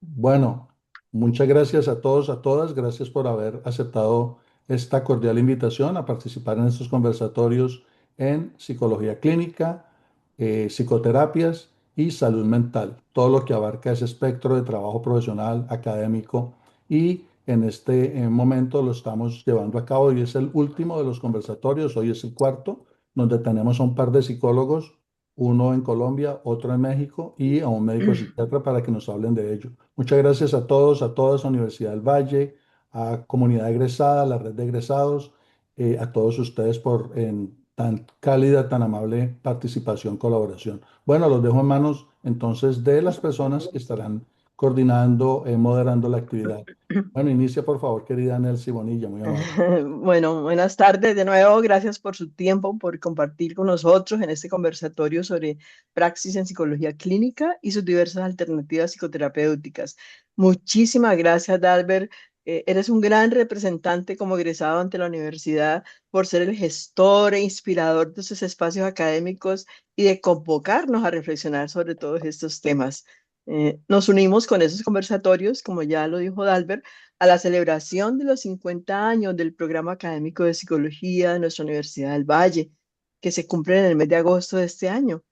Bueno, muchas gracias a todos, a todas. Gracias por haber aceptado esta cordial invitación a participar en estos conversatorios en psicología clínica, psicoterapias y salud mental. Todo lo que abarca ese espectro de trabajo profesional, académico y en este momento lo estamos llevando a cabo y es el último de los conversatorios. Hoy es el cuarto, donde tenemos a un par de psicólogos, uno en Colombia, otro en México y a un médico psiquiatra para que nos hablen de ello. Muchas gracias a todos, a todas, a Universidad del Valle, a comunidad egresada, a la red de egresados, a todos ustedes por tan cálida, tan amable participación, colaboración. Bueno, los dejo en manos entonces de las personas que estarán coordinando, moderando la actividad. Bueno, inicia por favor, querida Nelcy Bonilla, muy amable. Bueno, buenas tardes de nuevo. Gracias por su tiempo, por compartir con nosotros en este conversatorio sobre praxis en psicología clínica y sus diversas alternativas psicoterapéuticas. Muchísimas gracias, Dalbert. Eres un gran representante como egresado ante la universidad por ser el gestor e inspirador de esos espacios académicos y de convocarnos a reflexionar sobre todos estos temas. Nos unimos con esos conversatorios, como ya lo dijo Dalbert, a la celebración de los 50 años del programa académico de psicología de nuestra Universidad del Valle, que se cumple en el mes de agosto de este año,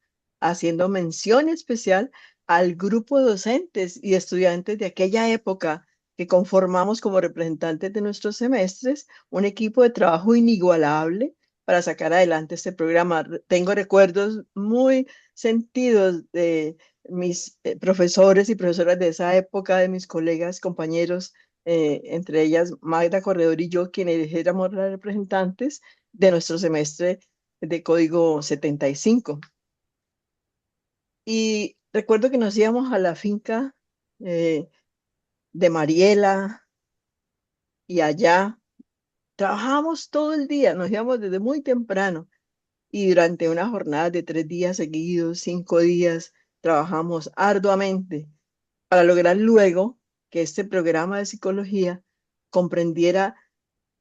haciendo mención especial al grupo de docentes y estudiantes de aquella época que conformamos como representantes de nuestros semestres un equipo de trabajo inigualable para sacar adelante este programa. Tengo recuerdos muy sentidos de mis profesores y profesoras de esa época, de mis colegas, compañeros, entre ellas Magda Corredor y yo, quienes éramos las representantes de nuestro semestre de código 75. Y recuerdo que nos íbamos a la finca eh, de Mariela y allá trabajábamos todo el día, nos íbamos desde muy temprano y durante una jornada de 3 días seguidos, 5 días, trabajamos arduamente para lograr luego que este programa de psicología comprendiera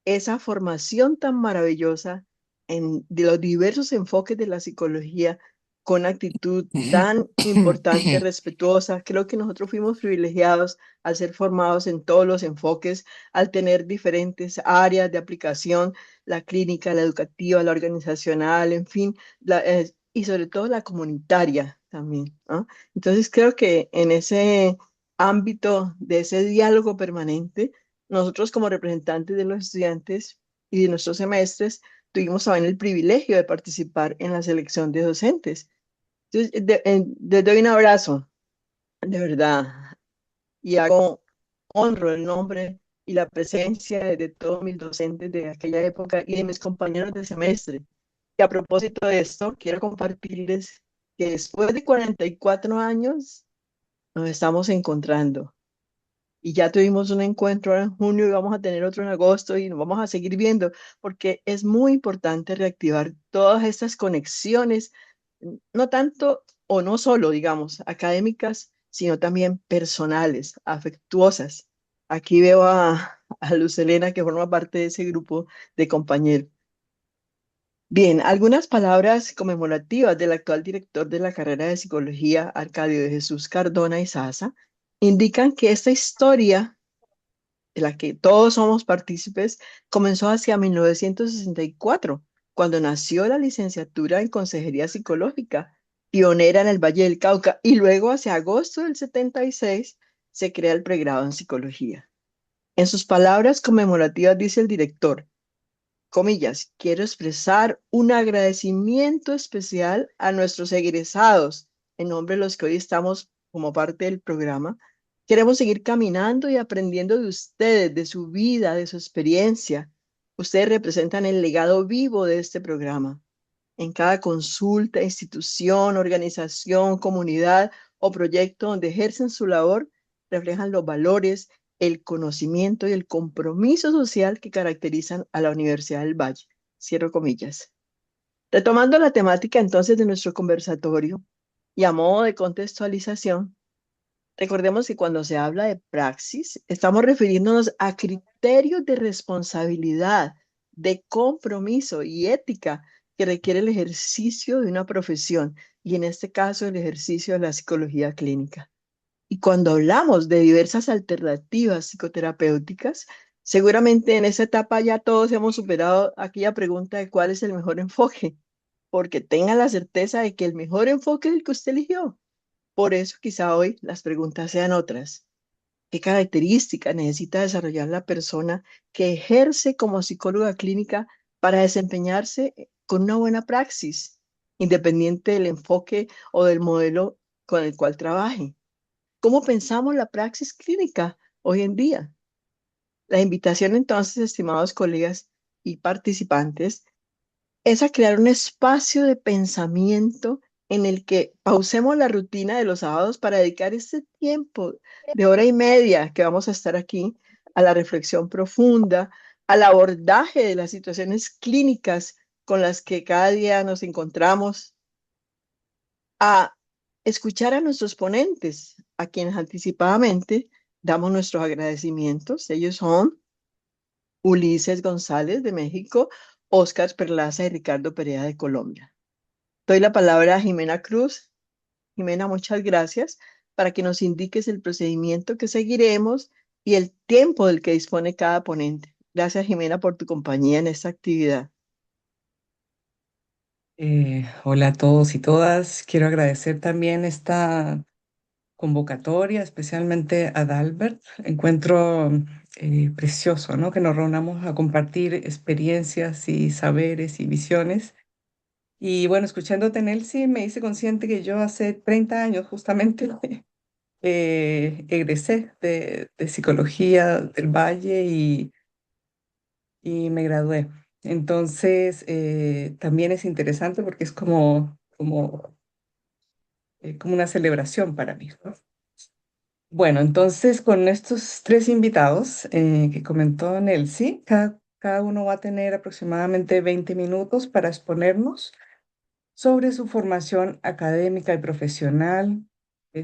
esa formación tan maravillosa de los diversos enfoques de la psicología con actitud tan importante, respetuosa. Creo que nosotros fuimos privilegiados al ser formados en todos los enfoques, al tener diferentes áreas de aplicación, la clínica, la educativa, la organizacional, en fin, y sobre todo la comunitaria también, ¿no? Entonces creo que en ese ámbito de ese diálogo permanente, nosotros como representantes de los estudiantes y de nuestros semestres tuvimos también el privilegio de participar en la selección de docentes. Entonces, les doy un abrazo, de verdad, y honro el nombre y la presencia de todos mis docentes de aquella época y de mis compañeros de semestre. Y a propósito de esto, quiero compartirles que después de 44 años nos estamos encontrando. Y ya tuvimos un encuentro en junio y vamos a tener otro en agosto y nos vamos a seguir viendo porque es muy importante reactivar todas estas conexiones, no tanto o no solo, digamos, académicas, sino también personales, afectuosas. Aquí veo a Luz Helena que forma parte de ese grupo de compañeros. Bien, algunas palabras conmemorativas del actual director de la carrera de psicología, Arcadio de Jesús Cardona y Sasa, indican que esta historia de la que todos somos partícipes, comenzó hacia 1964, cuando nació la licenciatura en Consejería Psicológica, pionera en el Valle del Cauca, y luego hacia agosto del 76 se crea el pregrado en Psicología. En sus palabras conmemorativas dice el director, comillas, quiero expresar un agradecimiento especial a nuestros egresados, en nombre de los que hoy estamos como parte del programa. Queremos seguir caminando y aprendiendo de ustedes, de su vida, de su experiencia. Ustedes representan el legado vivo de este programa. En cada consulta, institución, organización, comunidad o proyecto donde ejercen su labor, reflejan los valores, el conocimiento y el compromiso social que caracterizan a la Universidad del Valle. Cierro comillas. Retomando la temática entonces de nuestro conversatorio y a modo de contextualización, recordemos que cuando se habla de praxis, estamos refiriéndonos a criterios de responsabilidad, de compromiso y ética que requiere el ejercicio de una profesión y en este caso el ejercicio de la psicología clínica. Y cuando hablamos de diversas alternativas psicoterapéuticas, seguramente en esa etapa ya todos hemos superado aquella pregunta de cuál es el mejor enfoque, porque tenga la certeza de que el mejor enfoque es el que usted eligió. Por eso quizá hoy las preguntas sean otras. ¿Qué características necesita desarrollar la persona que ejerce como psicóloga clínica para desempeñarse con una buena praxis, independiente del enfoque o del modelo con el cual trabaje? ¿Cómo pensamos la praxis clínica hoy en día? La invitación entonces, estimados colegas y participantes, es a crear un espacio de pensamiento en el que pausemos la rutina de los sábados para dedicar este tiempo de hora y media que vamos a estar aquí a la reflexión profunda, al abordaje de las situaciones clínicas con las que cada día nos encontramos, a escuchar a nuestros ponentes, a quienes anticipadamente damos nuestros agradecimientos. Ellos son Ulises González de México, Óscar Perlaza y Ricardo Perea de Colombia. Doy la palabra a Jimena Cruz. Jimena, muchas gracias para que nos indiques el procedimiento que seguiremos y el tiempo del que dispone cada ponente. Gracias, Jimena, por tu compañía en esta actividad. Hola a todos y todas. Quiero agradecer también esta convocatoria, especialmente a Dalbert. Encuentro precioso, ¿no? Que nos reunamos a compartir experiencias y saberes y visiones. Y bueno, escuchándote, Nelcy, me hice consciente que yo hace 30 años justamente egresé de Psicología del Valle y me gradué. Entonces, también es interesante porque es como una celebración para mí, ¿no? Bueno, entonces con estos tres invitados que comentó Nelcy, cada uno va a tener aproximadamente 20 minutos para exponernos sobre su formación académica y profesional,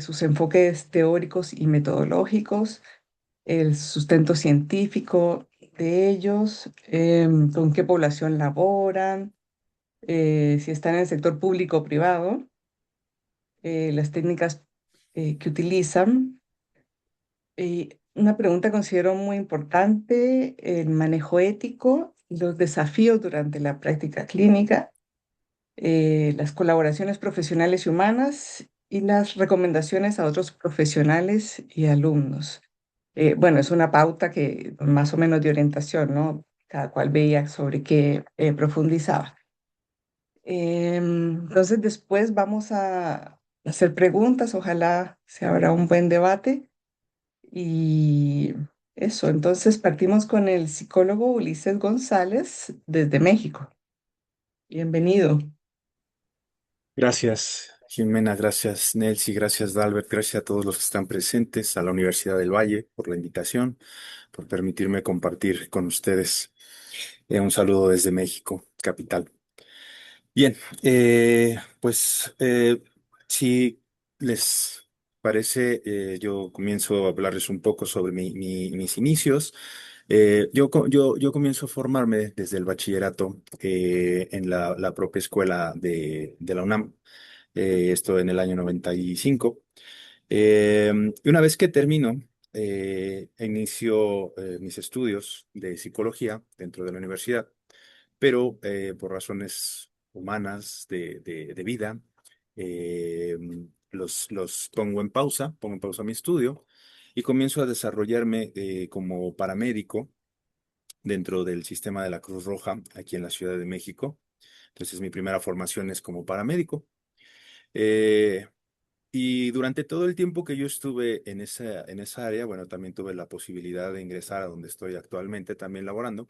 sus enfoques teóricos y metodológicos, el sustento científico de ellos, con qué población laboran, si están en el sector público o privado, las técnicas que utilizan. Una pregunta considero muy importante, el manejo ético, los desafíos durante la práctica clínica, las colaboraciones profesionales y humanas y las recomendaciones a otros profesionales y alumnos. Bueno, es una pauta que más o menos de orientación, ¿no? Cada cual veía sobre qué profundizaba. Entonces después vamos a hacer preguntas, ojalá se abra un buen debate. Y eso, entonces partimos con el psicólogo Ulises González desde México. Bienvenido. Gracias, Jimena, gracias, Nelcy, gracias, Dalbert, gracias a todos los que están presentes, a la Universidad del Valle por la invitación, por permitirme compartir con ustedes. Un saludo desde México, capital. Bien, si les parece, yo comienzo a hablarles un poco sobre mis inicios. Yo comienzo a formarme desde el bachillerato en la propia escuela de la UNAM, esto en el año 95. Y una vez que termino, inicio mis estudios de psicología dentro de la universidad, pero por razones humanas de vida, eh, los pongo en pausa mi estudio y comienzo a desarrollarme como paramédico dentro del sistema de la Cruz Roja aquí en la Ciudad de México. Entonces mi primera formación es como paramédico. Eh, y durante todo el tiempo que yo estuve en esa área, bueno, también tuve la posibilidad de ingresar a donde estoy actualmente también laborando,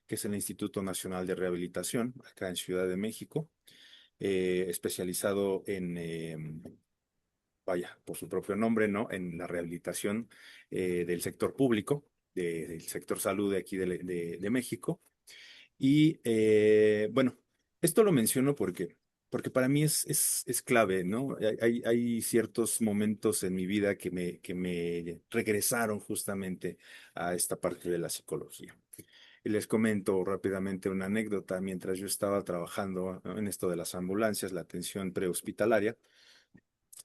que es el Instituto Nacional de Rehabilitación, acá en Ciudad de México, especializado vaya, por su propio nombre, ¿no? En la rehabilitación del sector público, del sector salud de aquí de México. Y bueno, esto lo menciono porque para mí es clave, ¿no? Hay ciertos momentos en mi vida que me regresaron justamente a esta parte de la psicología. Y les comento rápidamente una anécdota. Mientras yo estaba trabajando, ¿no? En esto de las ambulancias, la atención prehospitalaria,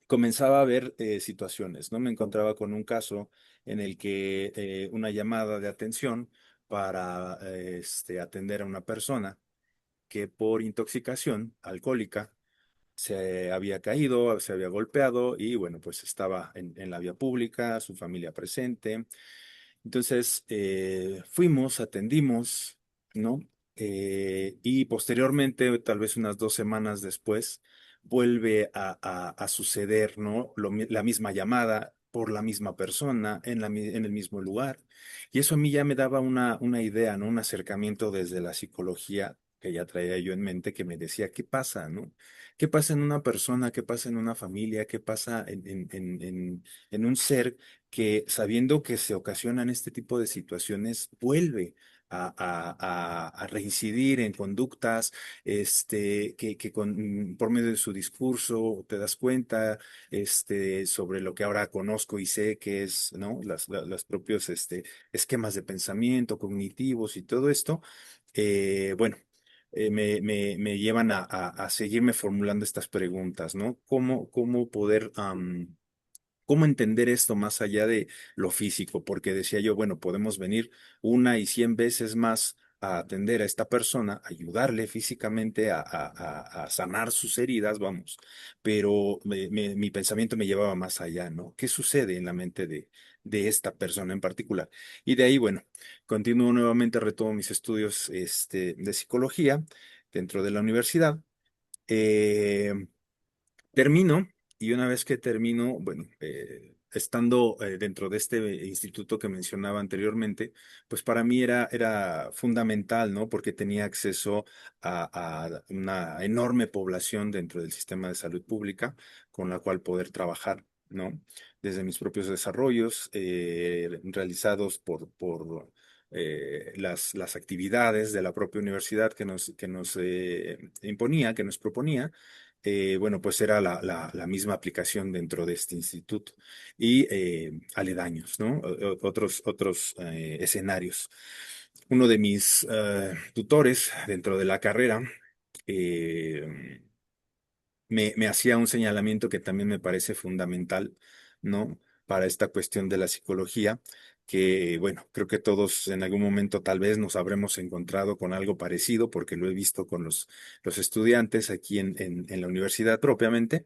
comenzaba a ver situaciones, ¿no? Me encontraba con un caso en el que una llamada de atención para atender a una persona que por intoxicación alcohólica se había caído, se había golpeado y bueno, pues estaba en la vía pública, su familia presente. Entonces, fuimos, atendimos, ¿no? Y posteriormente, tal vez unas 2 semanas después, vuelve a suceder, ¿no? La misma llamada por la misma persona en el mismo lugar. Y eso a mí ya me daba una idea, ¿no? Un acercamiento desde la psicología que ya traía yo en mente, que me decía, ¿qué pasa, no? ¿Qué pasa en una persona? ¿Qué pasa en una familia? ¿Qué pasa en un ser que sabiendo que se ocasionan este tipo de situaciones, vuelve a reincidir en conductas, por medio de su discurso te das cuenta, sobre lo que ahora conozco y sé que es, ¿no? Los propios, esquemas de pensamiento cognitivos y todo esto, bueno. Me llevan a seguirme formulando estas preguntas, ¿no? ¿Cómo poder cómo entender esto más allá de lo físico? Porque decía yo, bueno, podemos venir 1 y 100 veces más a atender a esta persona, ayudarle físicamente a sanar sus heridas, vamos, pero mi pensamiento me llevaba más allá, ¿no? ¿Qué sucede en la mente de esta persona en particular? Y de ahí, bueno, continúo nuevamente, retomo mis estudios de psicología dentro de la universidad. Eh, Termino y una vez que termino, bueno, estando dentro de este instituto que mencionaba anteriormente, pues para mí era fundamental, ¿no? Porque tenía acceso a una enorme población dentro del sistema de salud pública con la cual poder trabajar, ¿no? Desde mis propios desarrollos realizados por las actividades de la propia universidad que nos imponía, que nos proponía, bueno, pues era la misma aplicación dentro de este instituto y aledaños, ¿no? Otros escenarios. Uno de mis tutores dentro de la carrera eh, me hacía un señalamiento que también me parece fundamental, ¿no? Para esta cuestión de la psicología, que, bueno, creo que todos en algún momento tal vez nos habremos encontrado con algo parecido, porque lo he visto con los estudiantes aquí en la universidad propiamente,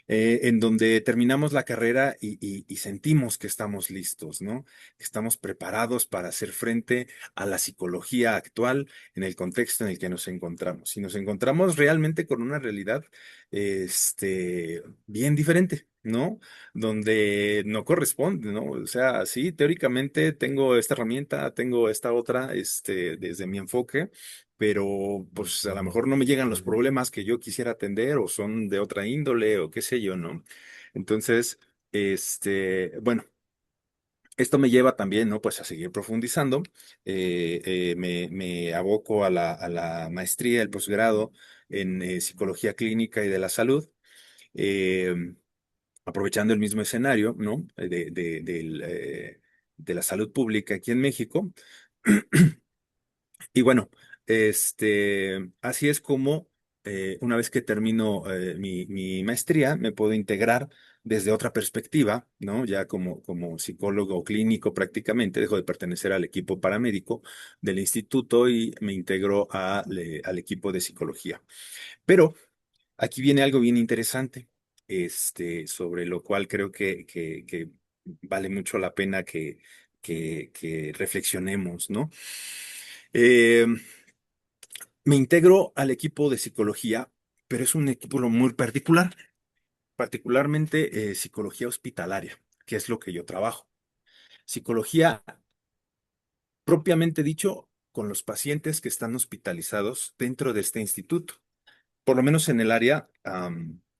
en donde terminamos la carrera y sentimos que estamos listos, ¿no? Que estamos preparados para hacer frente a la psicología actual en el contexto en el que nos encontramos. Y nos encontramos realmente con una realidad, bien diferente, ¿no? Donde no corresponde, ¿no? O sea, sí, teóricamente tengo esta herramienta, tengo esta otra, desde mi enfoque, pero pues a lo mejor no me llegan los problemas que yo quisiera atender o son de otra índole o qué sé yo, ¿no? Entonces, bueno, esto me lleva también, ¿no? Pues a seguir profundizando. Me aboco a la maestría, el posgrado en psicología clínica y de la salud, eh, aprovechando el mismo escenario, ¿no? De la salud pública aquí en México. Y bueno, así es como una vez que termino mi maestría, me puedo integrar desde otra perspectiva, ¿no? Ya como psicólogo clínico prácticamente, dejo de pertenecer al equipo paramédico del instituto y me integro al equipo de psicología. Pero aquí viene algo bien interesante, sobre lo cual creo que vale mucho la pena que reflexionemos, ¿no? Eh, Me integro al equipo de psicología, pero es un equipo muy particular, particularmente psicología hospitalaria, que es lo que yo trabajo. Psicología propiamente dicho con los pacientes que están hospitalizados dentro de este instituto. Por lo menos en el área,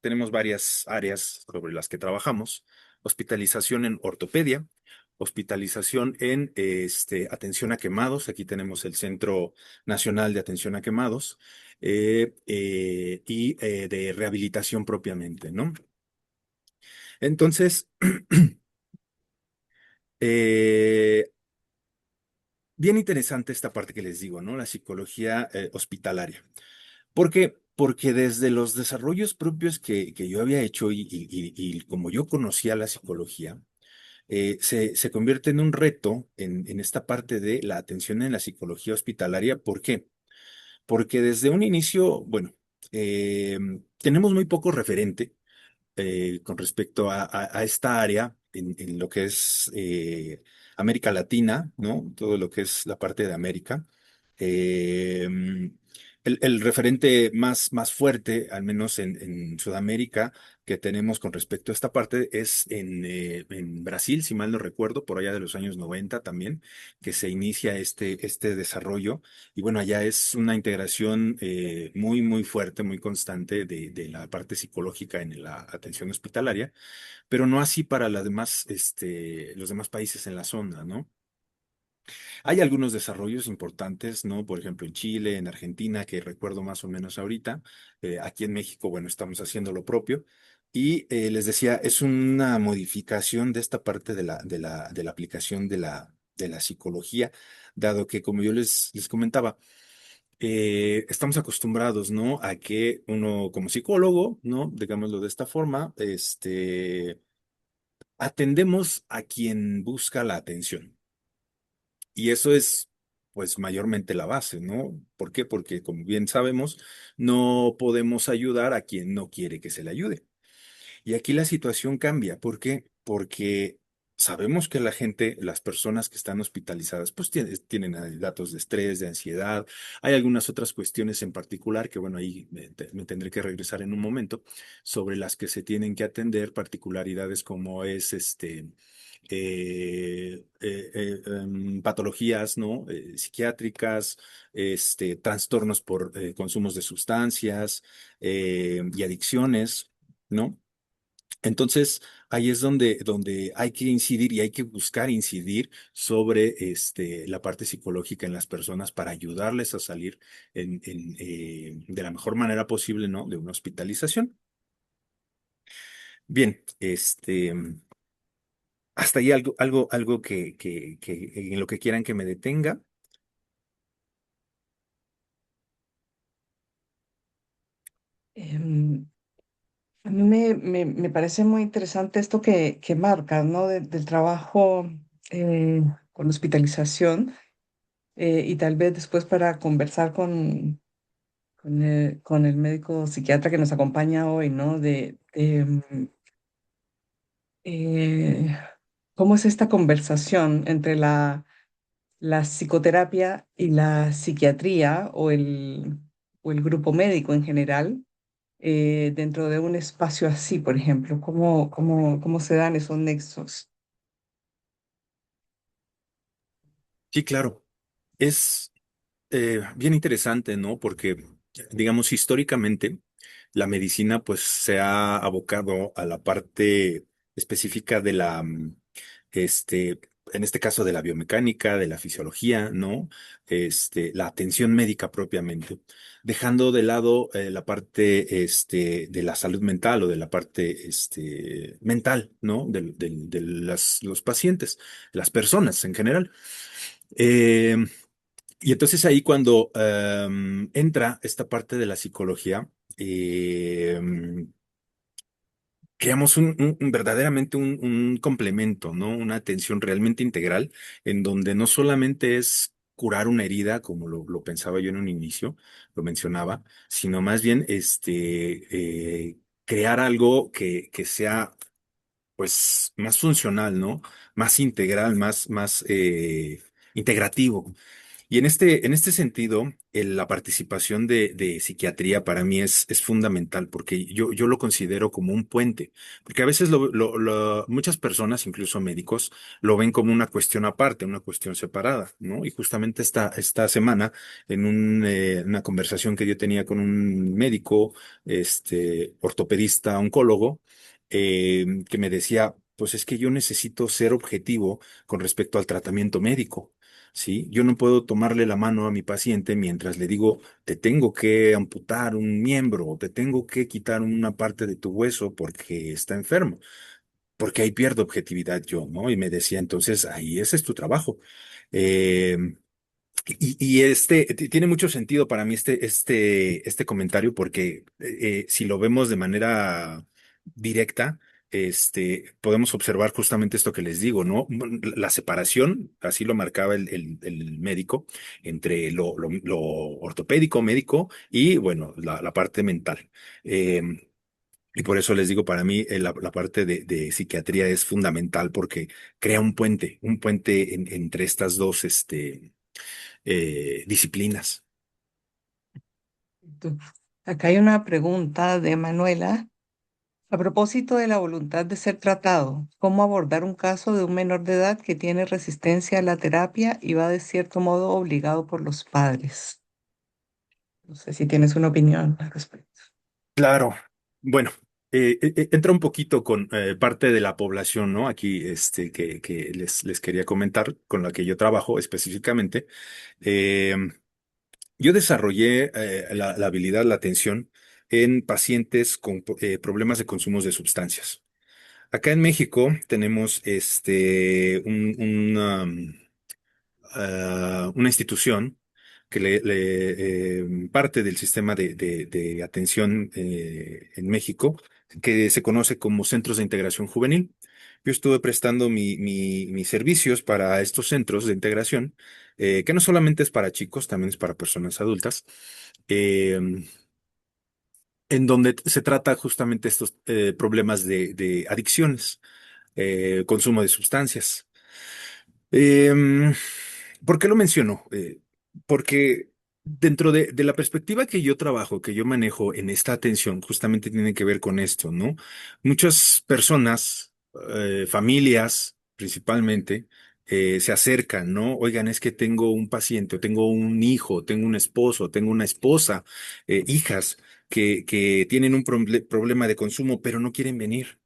tenemos varias áreas sobre las que trabajamos. Hospitalización en ortopedia, hospitalización en atención a quemados. Aquí tenemos el Centro Nacional de Atención a Quemados y de rehabilitación propiamente, ¿no? Entonces, eh, bien interesante esta parte que les digo, ¿no? La psicología hospitalaria. Porque porque desde los desarrollos propios que yo había hecho y como yo conocía la psicología, se convierte en un reto en esta parte de la atención en la psicología hospitalaria. ¿Por qué? Porque desde un inicio, bueno, eh, tenemos muy poco referente con respecto a esta área en lo que es América Latina, ¿no? Todo lo que es la parte de América. Eh, el referente más fuerte, al menos en Sudamérica, que tenemos con respecto a esta parte es en Brasil, si mal no recuerdo, por allá de los años 90 también, que se inicia este desarrollo. Y bueno, allá es una integración muy fuerte, muy constante de la parte psicológica en la atención hospitalaria, pero no así para las demás, los demás países en la zona, ¿no? Hay algunos desarrollos importantes, ¿no? Por ejemplo, en Chile, en Argentina, que recuerdo más o menos ahorita. Aquí en México, bueno, estamos haciendo lo propio. Y les decía, es una modificación de esta parte de la aplicación de la psicología, dado que, como yo les comentaba, estamos acostumbrados, ¿no? A que uno como psicólogo, ¿no? Digámoslo de esta forma, atendemos a quien busca la atención. Y eso es, pues, mayormente la base, ¿no? ¿Por qué? Porque, como bien sabemos, no podemos ayudar a quien no quiere que se le ayude. Y aquí la situación cambia. ¿Por qué? Porque sabemos que la gente, las personas que están hospitalizadas, pues tienen datos de estrés, de ansiedad. Hay algunas otras cuestiones en particular que, bueno, ahí me tendré que regresar en un momento, sobre las que se tienen que atender, particularidades como es patologías, ¿no? Psiquiátricas, trastornos por consumos de sustancias y adicciones, ¿no? Entonces, ahí es donde hay que incidir y hay que buscar incidir sobre la parte psicológica en las personas para ayudarles a salir de la mejor manera posible, ¿no? De una hospitalización. Bien, hasta ahí algo que en lo que quieran que me detenga. Em, a mí me parece muy interesante esto que marcas, ¿no? Del trabajo eh, con hospitalización y tal vez después para conversar con el médico psiquiatra que nos acompaña hoy, ¿no? Eh, cómo es esta conversación entre la psicoterapia y la psiquiatría o el grupo médico en general dentro de un espacio así, por ejemplo, cómo se dan esos nexos. Sí, claro. Es bien interesante, ¿no? Porque, digamos, históricamente, la medicina, pues, se ha abocado a la parte específica de en este caso, de la biomecánica, de la fisiología, ¿no? La atención médica propiamente, dejando de lado la parte, de la salud mental o de la parte, mental, ¿no? Los pacientes, las personas en general. Eh, y entonces ahí cuando entra esta parte de la psicología, creamos verdaderamente un complemento, ¿no? Una atención realmente integral, en donde no solamente es curar una herida, como lo pensaba yo en un inicio, lo mencionaba, sino más bien crear algo que sea pues más funcional, ¿no? Más integral, más integrativo. Y en este sentido, la participación de psiquiatría para mí es fundamental porque yo lo considero como un puente, porque a veces muchas personas, incluso médicos, lo ven como una cuestión aparte, una cuestión separada, ¿no? Y justamente esta semana, en una conversación que yo tenía con un médico, ortopedista, oncólogo, que me decía, pues es que yo necesito ser objetivo con respecto al tratamiento médico. ¿Sí? Yo no puedo tomarle la mano a mi paciente mientras le digo, te tengo que amputar un miembro o te tengo que quitar una parte de tu hueso porque está enfermo, porque ahí pierdo objetividad yo, ¿no? Y me decía, entonces, ahí ese es tu trabajo. Eh, Tiene mucho sentido para mí este comentario porque si lo vemos de manera directa, podemos observar justamente esto que les digo, ¿no? La separación, así lo marcaba el médico, entre lo ortopédico, médico y, bueno, la parte mental. Eh, y por eso les digo, para mí la parte de psiquiatría es fundamental porque crea un puente entre estas dos, disciplinas. Tú. Acá hay una pregunta de Manuela. A propósito de la voluntad de ser tratado, ¿cómo abordar un caso de un menor de edad que tiene resistencia a la terapia y va de cierto modo obligado por los padres? No sé si tienes una opinión al respecto. Claro, bueno, entra un poquito con parte de la población, ¿no? Aquí, que les quería comentar, con la que yo trabajo específicamente. Eh, yo desarrollé la habilidad, la atención en pacientes con problemas de consumos de sustancias. Acá en México tenemos una institución que parte del sistema de atención en México, que se conoce como Centros de Integración Juvenil. Yo estuve prestando mis servicios para estos centros de integración, que no solamente es para chicos, también es para personas adultas, eh, en donde se trata justamente estos problemas de adicciones, consumo de sustancias. Em, ¿Por qué lo menciono? Porque dentro de la perspectiva que yo trabajo, que yo manejo en esta atención, justamente tiene que ver con esto, ¿no? Muchas personas, familias principalmente, se acercan, ¿no? Oigan, es que tengo un paciente, o tengo un hijo, tengo un esposo, tengo una esposa, hijas que tienen un problema de consumo, pero no quieren venir.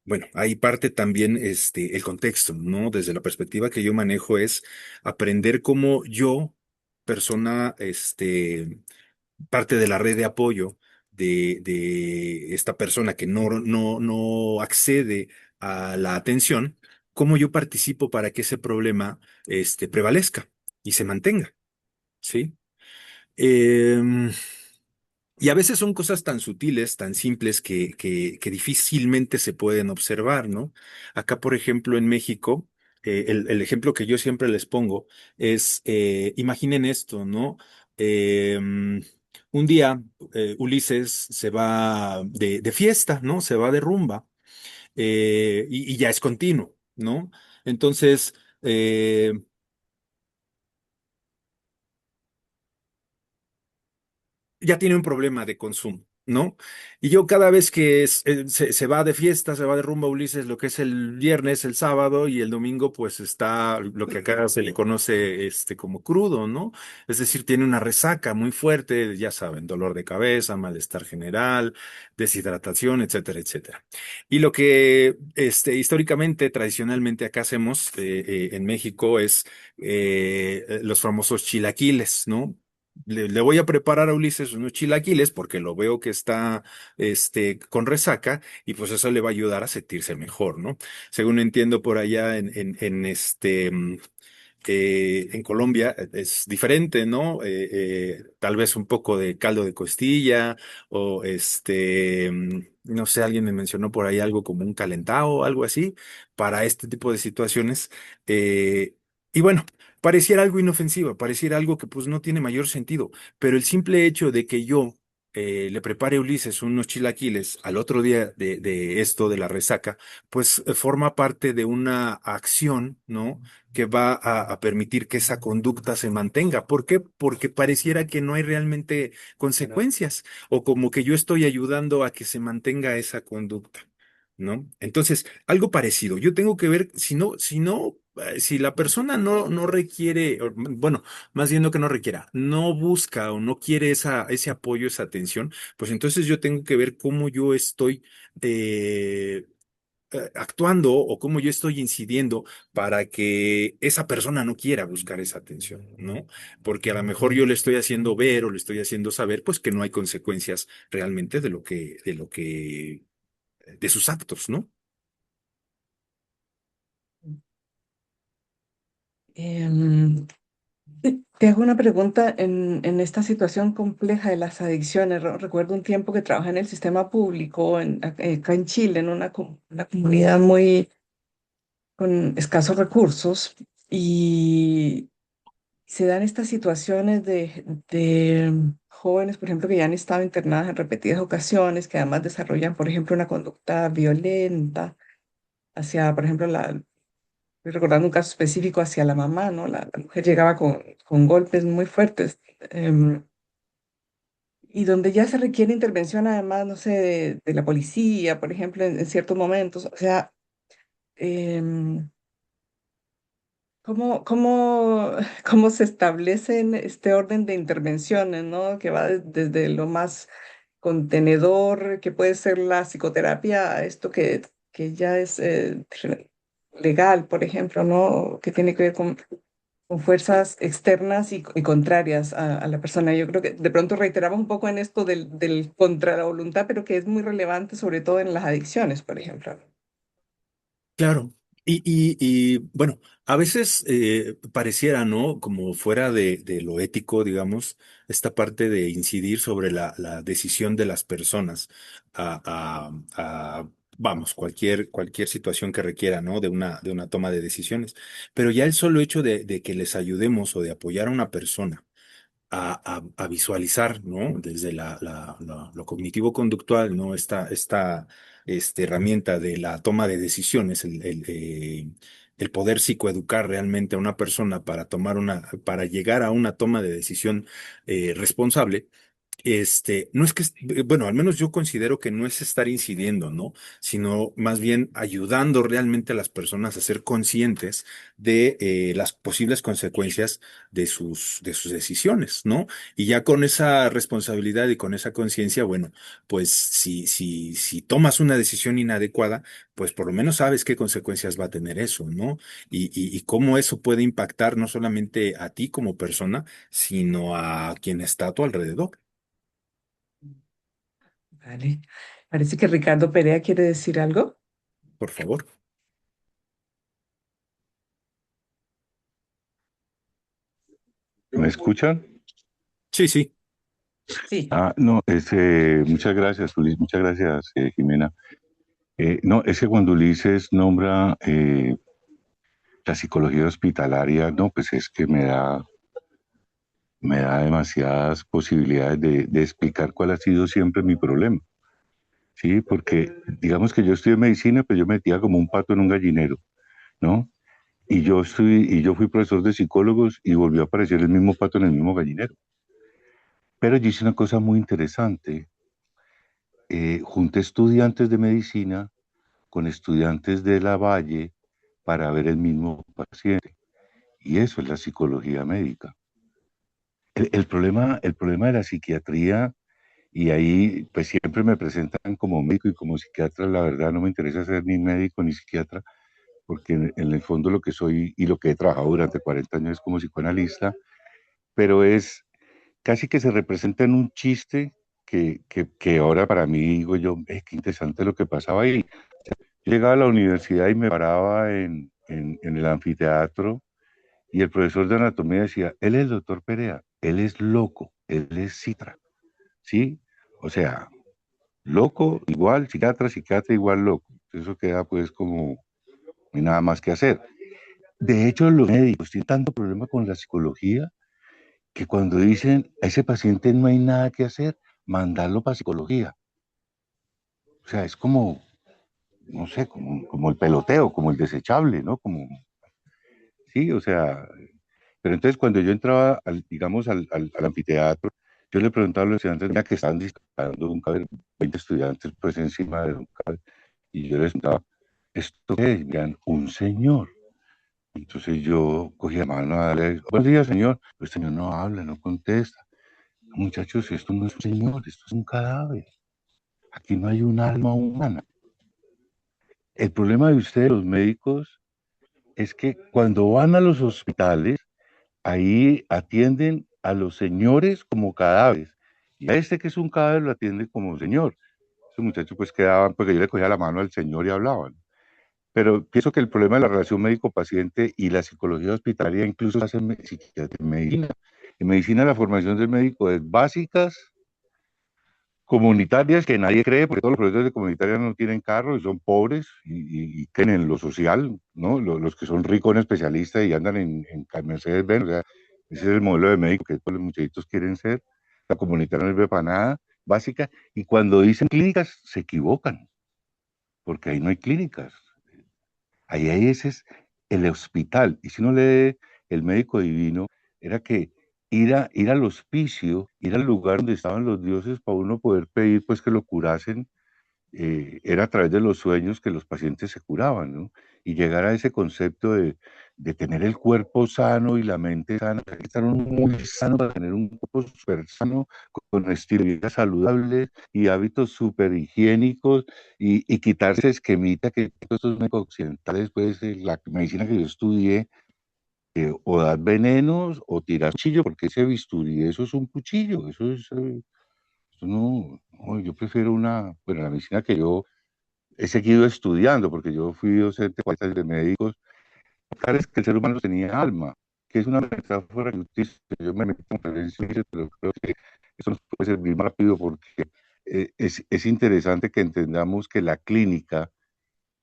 Bueno, ahí parte también el contexto, ¿no? Desde la perspectiva que yo manejo es aprender cómo yo, persona, parte de la red de apoyo de esta persona que no accede a la atención, cómo yo participo para que ese problema, prevalezca y se mantenga, ¿sí? Em, y a veces son cosas tan sutiles, tan simples que difícilmente se pueden observar, ¿no? Acá, por ejemplo, en México, el ejemplo que yo siempre les pongo es, imaginen esto, ¿no? Un día, Ulises se va de fiesta, ¿no? Se va de rumba, y ya es continuo, ¿no? Entonces, ya tiene un problema de consumo, ¿no? Y yo cada vez que se va de fiesta, se va de rumba Ulises, lo que es el viernes, el sábado y el domingo, pues está lo que acá se le conoce como crudo, ¿no? Es decir, tiene una resaca muy fuerte, ya saben, dolor de cabeza, malestar general, deshidratación, etcétera, etcétera. Y lo que históricamente, tradicionalmente acá hacemos en México es los famosos chilaquiles, ¿no? Le voy a preparar a Ulises unos chilaquiles porque lo veo que está con resaca y pues eso le va a ayudar a sentirse mejor, ¿no? Según entiendo por allá en Colombia es diferente, ¿no? Tal vez un poco de caldo de costilla o no sé, alguien me mencionó por ahí algo como un calentado o algo así para este tipo de situaciones. Eh, y bueno, pareciera algo inofensivo, pareciera algo que pues no tiene mayor sentido, pero el simple hecho de que yo le prepare a Ulises unos chilaquiles al otro día de esto, de la resaca, pues forma parte de una acción, ¿no? Que va a permitir que esa conducta se mantenga. ¿Por qué? Porque pareciera que no hay realmente consecuencias o como que yo estoy ayudando a que se mantenga esa conducta, ¿no? Entonces, algo parecido. Yo tengo que ver, si la persona no requiere, bueno, más bien no que no requiera, no busca o no quiere ese apoyo, esa atención, pues entonces yo tengo que ver cómo yo estoy eh, actuando o cómo yo estoy incidiendo para que esa persona no quiera buscar esa atención, ¿no? Porque a lo mejor yo le estoy haciendo ver o le estoy haciendo saber, pues que no hay consecuencias realmente de sus actos, ¿no? Em, Te hago una pregunta en esta situación compleja de las adicciones. Recuerdo un tiempo que trabajé en el sistema público acá en Chile, en una comunidad muy con escasos recursos y se dan estas situaciones de jóvenes, por ejemplo, que ya han estado internadas en repetidas ocasiones, que además desarrollan, por ejemplo, una conducta violenta hacia, por ejemplo, estoy recordando un caso específico hacia la mamá, ¿no? La mujer llegaba con golpes muy fuertes. Y donde ya se requiere intervención, además, no sé, de la policía, por ejemplo, en ciertos momentos. O sea, em, cómo se establecen este orden de intervenciones, ¿no? Que va desde lo más contenedor, que puede ser la psicoterapia, a esto que ya es legal, por ejemplo, ¿no? Que tiene que ver con fuerzas externas y contrarias a la persona. Yo creo que de pronto reiteramos un poco en esto del contra la voluntad, pero que es muy relevante, sobre todo en las adicciones, por ejemplo. Claro. Bueno, a veces pareciera, ¿no? Como fuera de lo ético, digamos, esta parte de incidir sobre la decisión de las personas vamos, cualquier situación que requiera, ¿no? De una toma de decisiones. Pero ya el solo hecho de que les ayudemos o de apoyar a una persona a visualizar, ¿no? Desde lo cognitivo-conductual, ¿no? Esta herramienta de la toma de decisiones, el poder psicoeducar realmente a una persona para llegar a una toma de decisión responsable. No es que, bueno, al menos yo considero que no es estar incidiendo, ¿no? Sino más bien ayudando realmente a las personas a ser conscientes de las posibles consecuencias de sus decisiones, ¿no? Y ya con esa responsabilidad y con esa conciencia, bueno, pues si tomas una decisión inadecuada, pues por lo menos sabes qué consecuencias va a tener eso, ¿no? Y cómo eso puede impactar no solamente a ti como persona, sino a quien está a tu alrededor. Vale. Parece que Ricardo Perea quiere decir algo. Por favor. ¿Me escuchan? Sí, sí. Sí. No, muchas gracias, Ulises, muchas gracias, Jimena. No, es que cuando Ulises nombra la psicología hospitalaria, no, pues es que me da demasiadas posibilidades de explicar cuál ha sido siempre mi problema, ¿sí? Porque digamos que yo estudié medicina, pero yo me metía como un pato en un gallinero, ¿no? Y yo fui profesor de psicólogos y volvió a aparecer el mismo pato en el mismo gallinero. Pero yo hice una cosa muy interesante. Junté estudiantes de medicina con estudiantes de la Valle para ver el mismo paciente. Y eso es la psicología médica. El problema de la psiquiatría, y ahí pues siempre me presentan como médico y como psiquiatra, la verdad no me interesa ser ni médico ni psiquiatra, porque en el fondo lo que soy y lo que he trabajado durante 40 años es como psicoanalista, pero es casi que se representa en un chiste que ahora para mí digo yo, qué interesante lo que pasaba ahí. Yo llegaba a la universidad y me paraba en el anfiteatro y el profesor de anatomía decía, él es el doctor Perea, él es loco, él es psiquiatra, ¿sí? O sea, loco igual, psiquiatra, psiquiatra igual loco. Eso queda pues como, no hay nada más que hacer. De hecho, los médicos tienen tanto problema con la psicología que cuando dicen a ese paciente no hay nada que hacer, mandarlo para psicología. O sea, es como, no sé, como el peloteo, como el desechable, ¿no? Como, sí, o sea, pero entonces cuando yo entraba, digamos, al anfiteatro, yo le preguntaba a los estudiantes, mira que estaban disparando un cadáver, 20 estudiantes pues encima de un cadáver, y yo les preguntaba, ¿esto qué es? Miran, un señor. Entonces yo cogí la mano a darle, buenos días, señor. El señor no habla, no contesta. Muchachos, esto no es un señor, esto es un cadáver. Aquí no hay un alma humana. El problema de ustedes, los médicos, es que cuando van a los hospitales, ahí atienden a los señores como cadáveres. Y a este que es un cadáver lo atienden como señor. Esos muchachos pues quedaban, porque yo le cogía la mano al señor y hablaban. pero pienso que el problema de la relación médico-paciente y la psicología hospitalaria incluso se hace en medicina. En medicina la formación del médico es básicas, comunitarias, que nadie cree, porque todos los profesores de comunitarias no tienen carro y son pobres y creen en lo social, ¿no? Los que son ricos en especialistas y andan en Mercedes-Benz, o sea, ese es el modelo de médico que todos los muchachitos quieren ser. La comunitaria no sirve para nada, básica, y cuando dicen clínicas se equivocan, porque ahí no hay clínicas. Ahí ese es el hospital. Y si uno lee el médico divino, era que ir al hospicio, ir al lugar donde estaban los dioses para uno poder pedir pues que lo curasen, era a través de los sueños que los pacientes se curaban, ¿no? Y llegar a ese concepto de tener el cuerpo sano y la mente sana, hay que estar uno muy sano para tener un cuerpo súper sano, con estilo de vida saludable y hábitos súper higiénicos y quitarse esquemita que estos médicos occidentales, pues la medicina que yo estudié, o dar venenos o tirar cuchillo, porque ese bisturí, eso es un cuchillo, eso no, yo prefiero bueno, la medicina que yo he seguido estudiando, porque yo fui docente de médicos, es que el ser humano tenía alma, que es una metáfora que utilizo, yo me meto en conferencias, pero creo que eso nos puede servir más rápido porque es interesante que entendamos que la clínica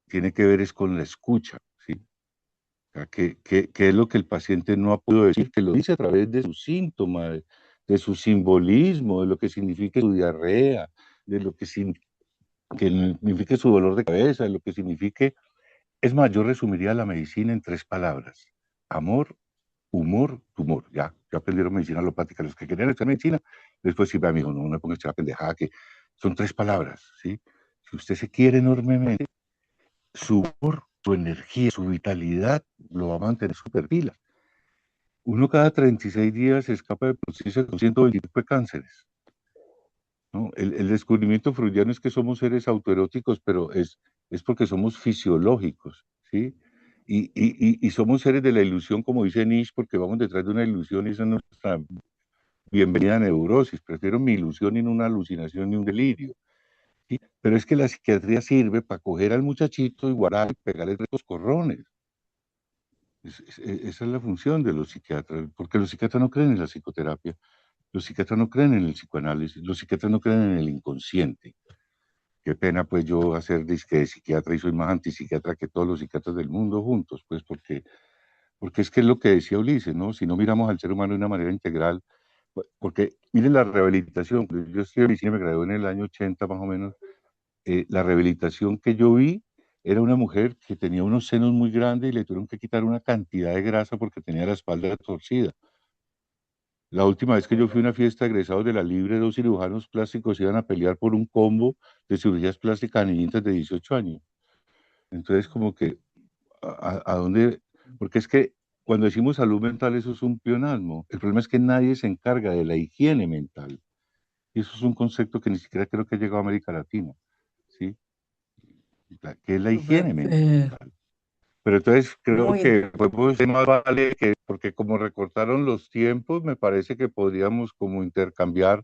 tiene que ver es con la escucha, ¿sí? O sea, que es lo que el paciente no ha podido decir, que lo dice a través de sus síntomas, de su simbolismo, de lo que significa su diarrea, de lo que signifique su dolor de cabeza, de lo que signifique. Es más, yo resumiría la medicina en 3 palabras: amor, humor, tumor. Ya aprendieron medicina alopática. Los que querían estudiar medicina, después sí, amigo, no me pongas esta pendejada, que son 3 palabras, ¿sí? Si usted se quiere enormemente, su humor, su energía, su vitalidad lo va a mantener super pila. Uno cada 36 días se escapa de producirse con 129 cánceres, ¿no? El descubrimiento freudiano es que somos seres autoeróticos, pero es porque somos fisiológicos, ¿sí? Y somos seres de la ilusión, como dice Nietzsche, porque vamos detrás de una ilusión y esa es nuestra bienvenida neurosis. Prefiero mi ilusión y no una alucinación ni un delirio, ¿sí? Pero es que la psiquiatría sirve para coger al muchachito y guardar y pegarle 3 coscorrones. Esa es la función de los psiquiatras, porque los psiquiatras no creen en la psicoterapia, los psiquiatras no creen en el psicoanálisis, los psiquiatras no creen en el inconsciente. Qué pena pues yo hacer disque de psiquiatra y soy más antipsiquiatra que todos los psiquiatras del mundo juntos, pues porque es que es lo que decía Ulises, ¿no? Si no miramos al ser humano de una manera integral, porque miren la rehabilitación, yo estoy en medicina, me gradué en el año 80 más o menos, la rehabilitación que yo vi era una mujer que tenía unos senos muy grandes y le tuvieron que quitar una cantidad de grasa porque tenía la espalda torcida. La última vez que yo fui a una fiesta de egresados de la Libre, 2 cirujanos plásticos iban a pelear por un combo de cirugías plásticas a niñitas de 18 años. Entonces, como que, ¿a dónde? Porque es que cuando decimos salud mental, eso es un pleonasmo. El problema es que nadie se encarga de la higiene mental. Y eso es un concepto que ni siquiera creo que ha llegado a América Latina, ¿sí? ¿Qué es la higiene mental? Pero entonces creo Muy que podemos ser más vale que, porque como recortaron los tiempos, me parece que podríamos como intercambiar,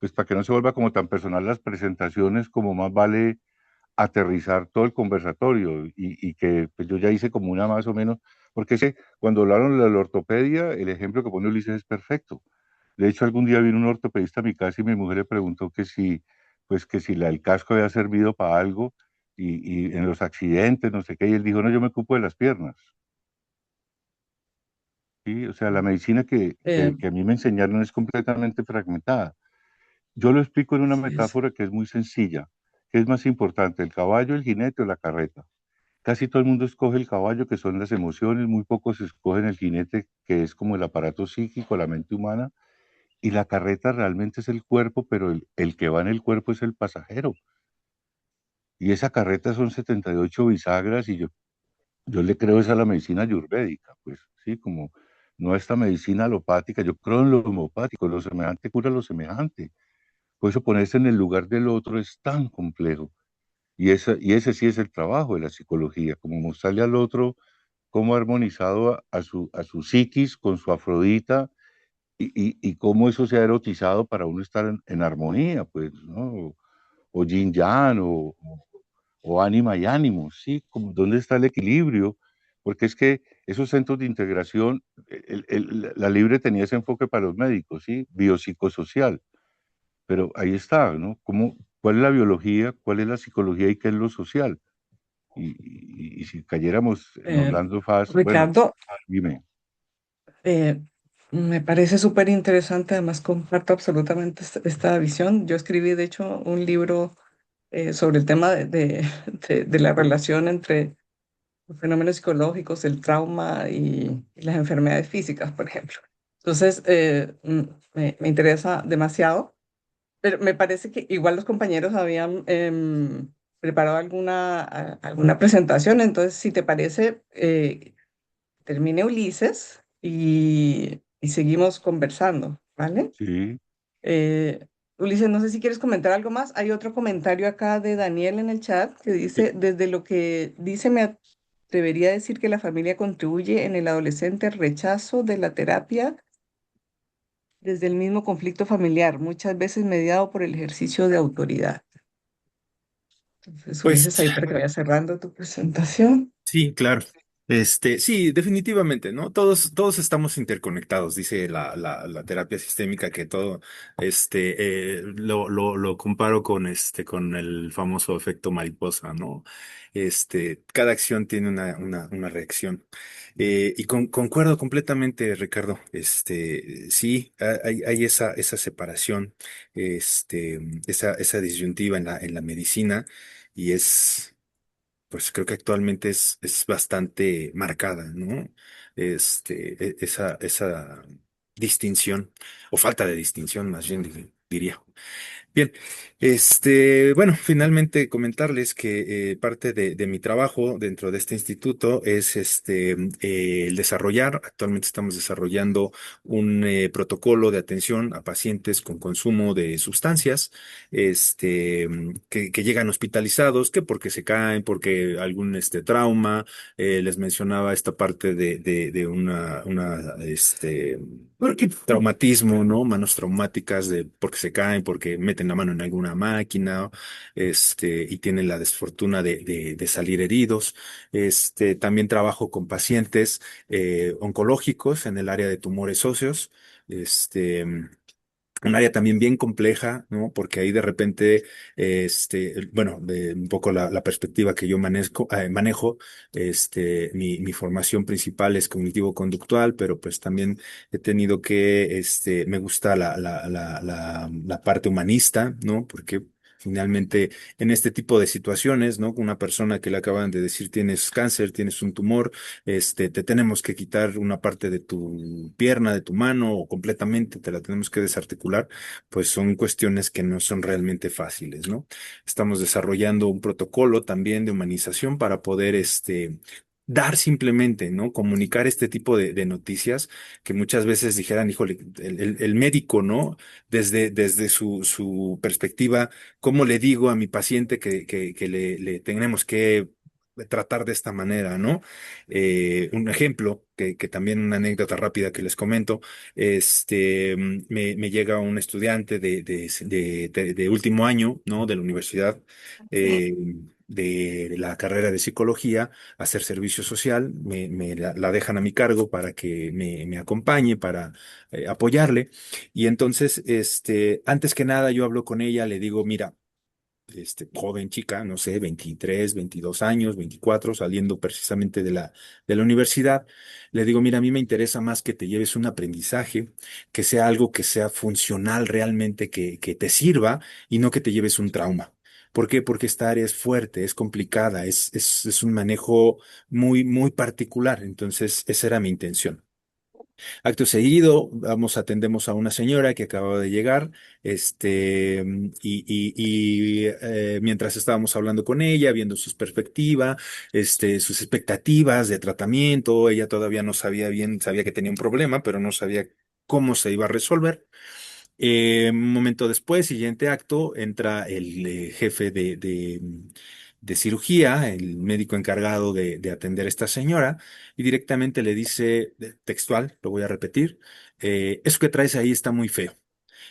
pues para que no se vuelva como tan personal las presentaciones, como más vale aterrizar todo el conversatorio y que pues yo ya hice como una más o menos, porque cuando hablaron de la ortopedia, el ejemplo que pone Ulises es perfecto. De hecho, algún día vino un ortopedista a mi casa y mi mujer le preguntó que si, pues que si el casco había servido para algo y en los accidentes, no sé qué, y él dijo, no, yo me ocupo de las piernas. ¿Sí? O sea, la medicina eh, que a mí me enseñaron es completamente fragmentada. Yo lo explico en una sí, metáfora que es muy sencilla. ¿Qué es más importante, el caballo, el jinete o la carreta? Casi todo el mundo escoge el caballo, que son las emociones, muy pocos escogen el jinete, que es como el aparato psíquico, la mente humana, y la carreta realmente es el cuerpo, pero el que va en el cuerpo es el pasajero. Y esa carreta son 78 bisagras y yo le creo esa a la medicina ayurvédica, pues sí, como no a esta medicina alopática, yo creo en lo homopático, lo semejante cura lo semejante. Por eso ponerse en el lugar del otro es tan complejo. Y ese sí es el trabajo de la psicología, como mostrarle al otro cómo ha armonizado a su psiquis con su Afrodita y cómo eso se ha erotizado para uno estar en armonía, pues, ¿no? O yin yang, o ánima y ánimo, ¿sí? Como, ¿dónde está el equilibrio? Porque es que esos centros de integración, la Libre tenía ese enfoque para los médicos, ¿sí? Biopsicosocial, pero ahí está, ¿no? ¿Cómo, cuál es la biología, cuál es la psicología y qué es lo social? Y si cayéramos en Eh, Orlando Fast, bueno, Ricardo, dime, eh, me parece súper interesante, además comparto absolutamente esta visión. Yo escribí, de hecho, un libro sobre el tema de la relación entre los fenómenos psicológicos, el trauma y las enfermedades físicas, por ejemplo. Entonces, me interesa demasiado, pero me parece que igual los compañeros habían preparado alguna presentación, entonces, si te parece, termine Ulises y seguimos conversando, ¿vale? sí, Eh, Ulises, no sé si quieres comentar algo más. Hay otro comentario acá de Daniel en el chat que dice, desde lo que dice, me atrevería a decir que la familia contribuye en el adolescente al rechazo de la terapia desde el mismo conflicto familiar, muchas veces mediado por el ejercicio de autoridad. Entonces, Pues Ulises, ahí para que vaya cerrando tu presentación. sí, claro. Sí, definitivamente, ¿no? Todos estamos interconectados, dice la terapia sistémica que todo, lo comparo con con el famoso efecto mariposa, ¿no? Cada acción tiene una reacción. Concuerdo completamente, Ricardo. Sí, hay esa separación, esa disyuntiva en la medicina y pues creo que actualmente es bastante marcada, ¿no? Esa distinción, o falta de distinción, más bien diría. Bien, bueno, finalmente comentarles que parte de mi trabajo dentro de este instituto es el desarrollar, actualmente estamos desarrollando un protocolo de atención a pacientes con consumo de sustancias, que llegan hospitalizados, que porque se caen, porque algún trauma, les mencionaba esta parte de traumatismo, ¿no? Manos traumáticas de porque se caen, porque meten la mano en alguna máquina, y tienen la desfortuna de salir heridos. También trabajo con pacientes oncológicos en el área de tumores óseos. Este, un área también bien compleja, ¿no? Porque ahí de repente, bueno, un poco la perspectiva que yo manejo, mi formación principal es cognitivo-conductual, pero pues también he tenido que, me gusta la parte humanista, ¿no? Porque finalmente en este tipo de situaciones, ¿no? Una persona que le acaban de decir tienes cáncer, tienes un tumor, te tenemos que quitar una parte de tu pierna, de tu mano o completamente te la tenemos que desarticular, pues son cuestiones que no son realmente fáciles, ¿no? Estamos desarrollando un protocolo también de humanización para poder, dar simplemente, ¿no? Comunicar este tipo de noticias que muchas veces dijeran, híjole, el médico, ¿no? Desde su perspectiva, ¿cómo le digo a mi paciente que le tenemos que tratar de esta manera, ¿no? Un ejemplo, que también una anécdota rápida que les comento, me llega un estudiante de último año, ¿no? De la universidad, eh, de la carrera de psicología, a hacer servicio social, la dejan a mi cargo para que me acompañe, para apoyarle, y entonces, antes que nada, yo hablo con ella, le digo, mira, joven chica, no sé, 23, 22 años, 24, saliendo precisamente de la universidad, le digo, mira, a mí me interesa más que te lleves un aprendizaje, que sea algo que sea funcional realmente, que te sirva y no que te lleves un trauma. ¿Por qué? Porque esta área es fuerte, es complicada, es un manejo muy particular. Entonces, esa era mi intención. Acto seguido, atendemos a una señora que acababa de llegar, mientras estábamos hablando con ella, viendo sus perspectivas, sus expectativas de tratamiento, ella todavía no sabía bien, sabía que tenía un problema, pero no sabía cómo se iba a resolver. Un momento después, siguiente acto, entra el jefe de cirugía, el médico encargado de atender a esta señora, y directamente le dice, textual, lo voy a repetir, eso que traes ahí está muy feo,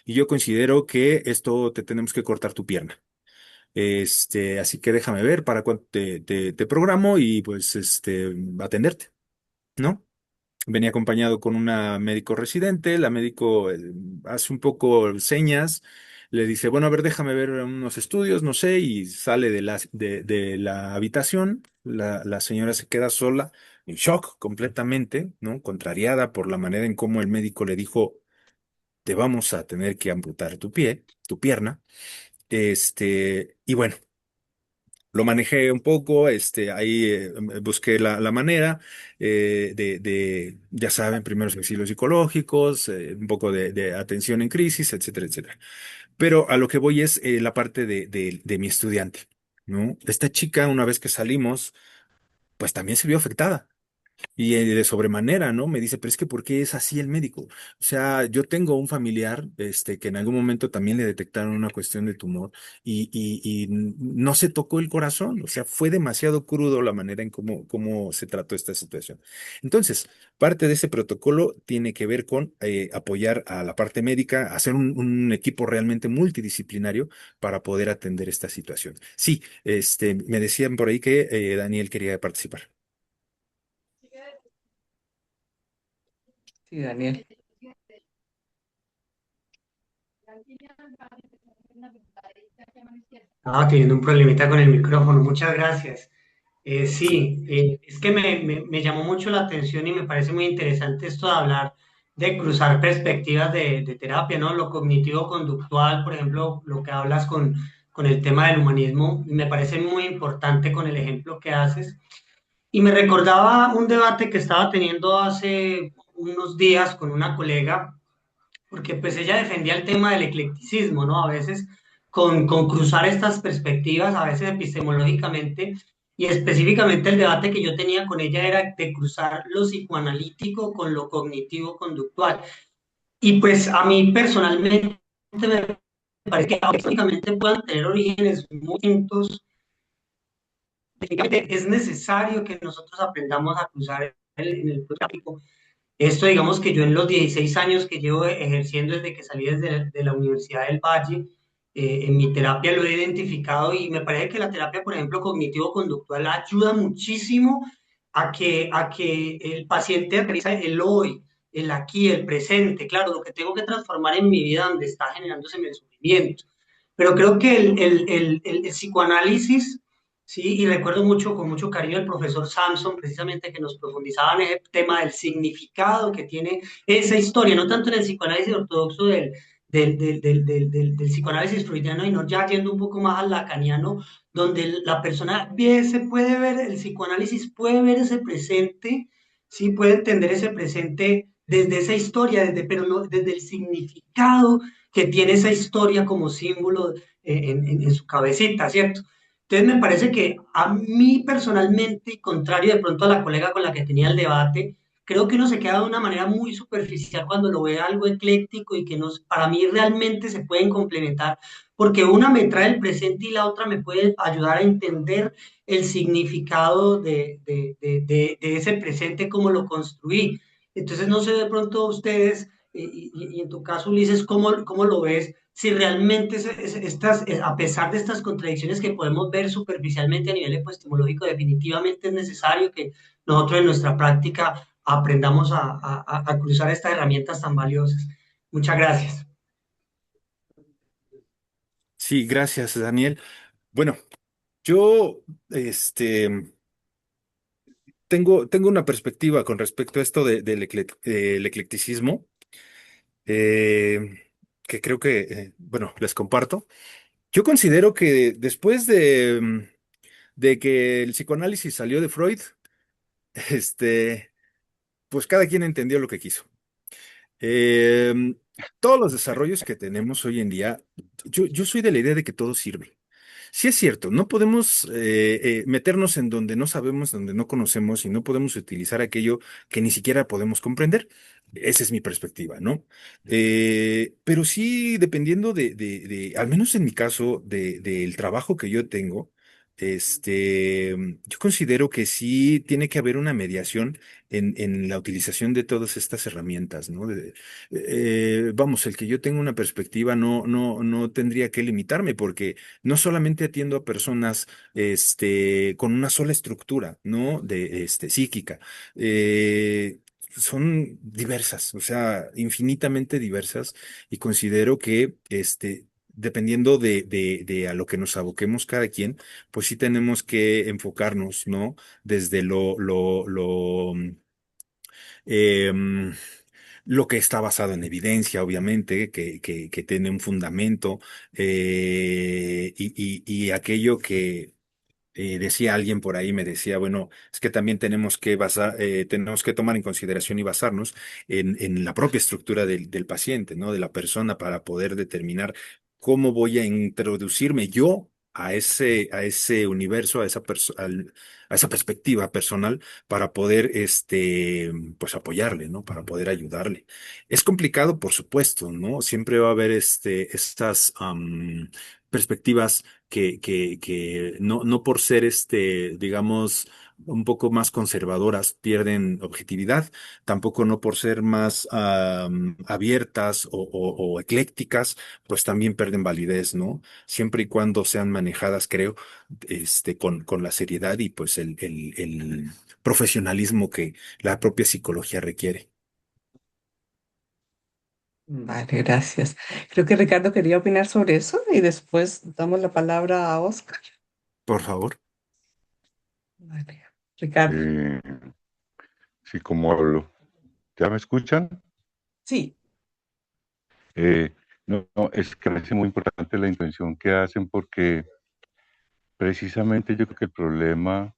y yo considero que esto te tenemos que cortar tu pierna. Así que déjame ver para cuánto te programo y pues atenderte, ¿no? Venía acompañado con una médico residente, la médico hace un poco señas, le dice, bueno, a ver, déjame ver unos estudios, no sé, y sale de la habitación, la señora se queda sola, en shock completamente, ¿no? Contrariada por la manera en cómo el médico le dijo, te vamos a tener que amputar tu pie, tu pierna, y bueno. Lo manejé un poco, ahí busqué la manera ya saben, primeros auxilios psicológicos, un poco de atención en crisis, etcétera, etcétera. Pero a lo que voy es la parte de mi estudiante, ¿no? Esta chica, una vez que salimos, pues también se vio afectada. Y de sobremanera, ¿no? Me dice, pero es que ¿por qué es así el médico? O sea, yo tengo un familiar, que en algún momento también le detectaron una cuestión de tumor y no se tocó el corazón. O sea, fue demasiado crudo la manera en cómo se trató esta situación. Entonces, parte de ese protocolo tiene que ver con apoyar a la parte médica, hacer un equipo realmente multidisciplinario para poder atender esta situación. Sí, me decían por ahí que Daniel quería participar. Sí, Daniel. Estaba teniendo un problemita con el micrófono, muchas gracias. Sí, es que me llamó mucho la atención y me parece muy interesante esto de hablar de cruzar perspectivas de terapia, ¿no? Lo cognitivo-conductual, por ejemplo, lo que hablas con el tema del humanismo, me parece muy importante con el ejemplo que haces. Y me recordaba un debate que estaba teniendo hace unos días con una colega porque pues ella defendía el tema del eclecticismo, ¿no? A veces con cruzar estas perspectivas, a veces epistemológicamente, y específicamente el debate que yo tenía con ella era de cruzar lo psicoanalítico con lo cognitivo-conductual. Y pues a mí personalmente me parece que técnicamente puedan tener orígenes muy distintos. Técnicamente es necesario que nosotros aprendamos a cruzar en el tráfico. Esto, digamos que yo en los 16 años que llevo ejerciendo desde que salí de la Universidad del Valle, en mi terapia lo he identificado y me parece que la terapia, por ejemplo, cognitivo-conductual ayuda muchísimo a que el paciente aterriza el hoy, el aquí, el presente, claro, lo que tengo que transformar en mi vida donde está generándose el sufrimiento. Pero creo que el psicoanálisis. Sí, y recuerdo mucho, con mucho cariño, el profesor Samson, precisamente, que nos profundizaba en el tema del significado que tiene esa historia, no tanto en el psicoanálisis ortodoxo del psicoanálisis freudiano, sino ya yendo un poco más al lacaniano, donde la persona se puede ver, el psicoanálisis puede ver ese presente, sí, puede entender ese presente desde esa historia, pero no, desde el significado que tiene esa historia como símbolo en su cabecita, ¿cierto? Entonces me parece que a mí personalmente, y contrario de pronto a la colega con la que tenía el debate, creo que uno se queda de una manera muy superficial cuando lo ve algo ecléctico y que nos, para mí realmente se pueden complementar, porque una me trae el presente y la otra me puede ayudar a entender el significado de ese presente, cómo lo construí. Entonces no sé de pronto ustedes, y en tu caso Ulises, cómo lo ves si realmente a pesar de estas contradicciones que podemos ver superficialmente a nivel epistemológico, definitivamente es necesario que nosotros en nuestra práctica aprendamos a cruzar estas herramientas tan valiosas. Muchas gracias. Sí, gracias, Daniel. Bueno, yo tengo una perspectiva con respecto a esto del eclecticismo, eh, que creo que, bueno, les comparto. Yo considero que después de que el psicoanálisis salió de Freud, este, pues cada quien entendió lo que quiso. Em, todos los desarrollos que tenemos hoy en día, yo soy de la idea de que todo sirve. Sí es cierto, no podemos meternos en donde no sabemos, donde no conocemos y no podemos utilizar aquello que ni siquiera podemos comprender. Esa es mi perspectiva, ¿no? Pero sí, dependiendo al menos en mi caso, del trabajo que yo tengo, yo considero que sí tiene que haber una mediación en la utilización de todas estas herramientas, ¿no? Vamos, el que yo tenga una perspectiva no tendría que limitarme, porque no solamente atiendo a personas, con una sola estructura, ¿no? Psíquica. Son diversas, o sea, infinitamente diversas, y considero que, dependiendo de a lo que nos aboquemos cada quien, pues sí tenemos que enfocarnos, ¿no? Desde em, lo que está basado en evidencia, obviamente, que tiene un fundamento, y aquello que decía alguien por ahí, me decía, bueno, es que también tenemos que tomar en consideración y basarnos en la propia estructura del paciente, ¿no? De la persona, para poder determinar cómo voy a introducirme yo a ese universo, a esa perspectiva personal, para poder, pues apoyarle, ¿no? Para poder ayudarle. Es complicado, por supuesto, ¿no? Siempre va a haber, estas perspectivas que no por ser, digamos, un poco más conservadoras pierden objetividad, tampoco no por ser más abiertas o eclécticas, pues también pierden validez, ¿no? Siempre y cuando sean manejadas, creo, con la seriedad y pues el profesionalismo que la propia psicología requiere. Vale, gracias. Creo que Ricardo quería opinar sobre eso y después damos la palabra a Oscar. Por favor. Vale. Ricardo. Eh, sí, como hablo. ¿Ya me escuchan? Sí. No, es que me parece muy importante la intención que hacen porque precisamente yo creo que el problema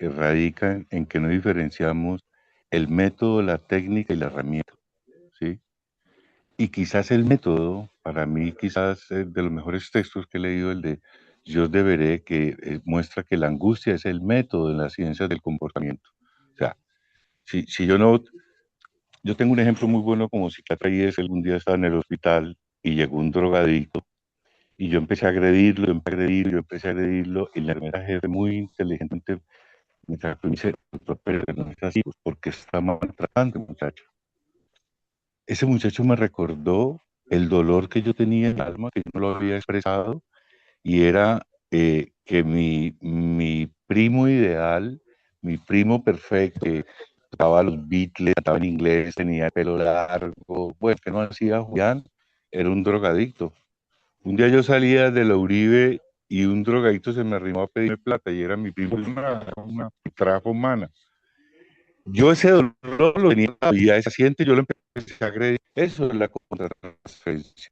radica en que no diferenciamos el método, la técnica y la herramienta, ¿sí? Y quizás el método, para mí, quizás de los mejores textos que he leído, el de Yo deberé, que muestra que la angustia es el método en las ciencias del comportamiento. O sea, si yo no, yo tengo un ejemplo muy bueno como psiquiatra y es que algún día estaba en el hospital y llegó un drogadicto y yo empecé a agredirlo, yo empecé a agredirlo y la enfermera jefe muy inteligente me trató y me dice, "Doctor, pero no es así, pues, porque está maltratando, muchacho". Ese muchacho me recordó el dolor que yo tenía en el alma, que yo no lo había expresado, y era que mi primo ideal, mi primo perfecto, que tocaba los Beatles, cantaba en inglés, tenía pelo largo, bueno, que no hacía Julián, era un drogadicto. Un día yo salía de la Uribe y un drogadicto se me arrimó a pedirme plata y era mi primo, una trafa humana. Yo ese dolor lo tenía todavía, ese siente, yo lo empecé a agredir. Eso es la contratransferencia.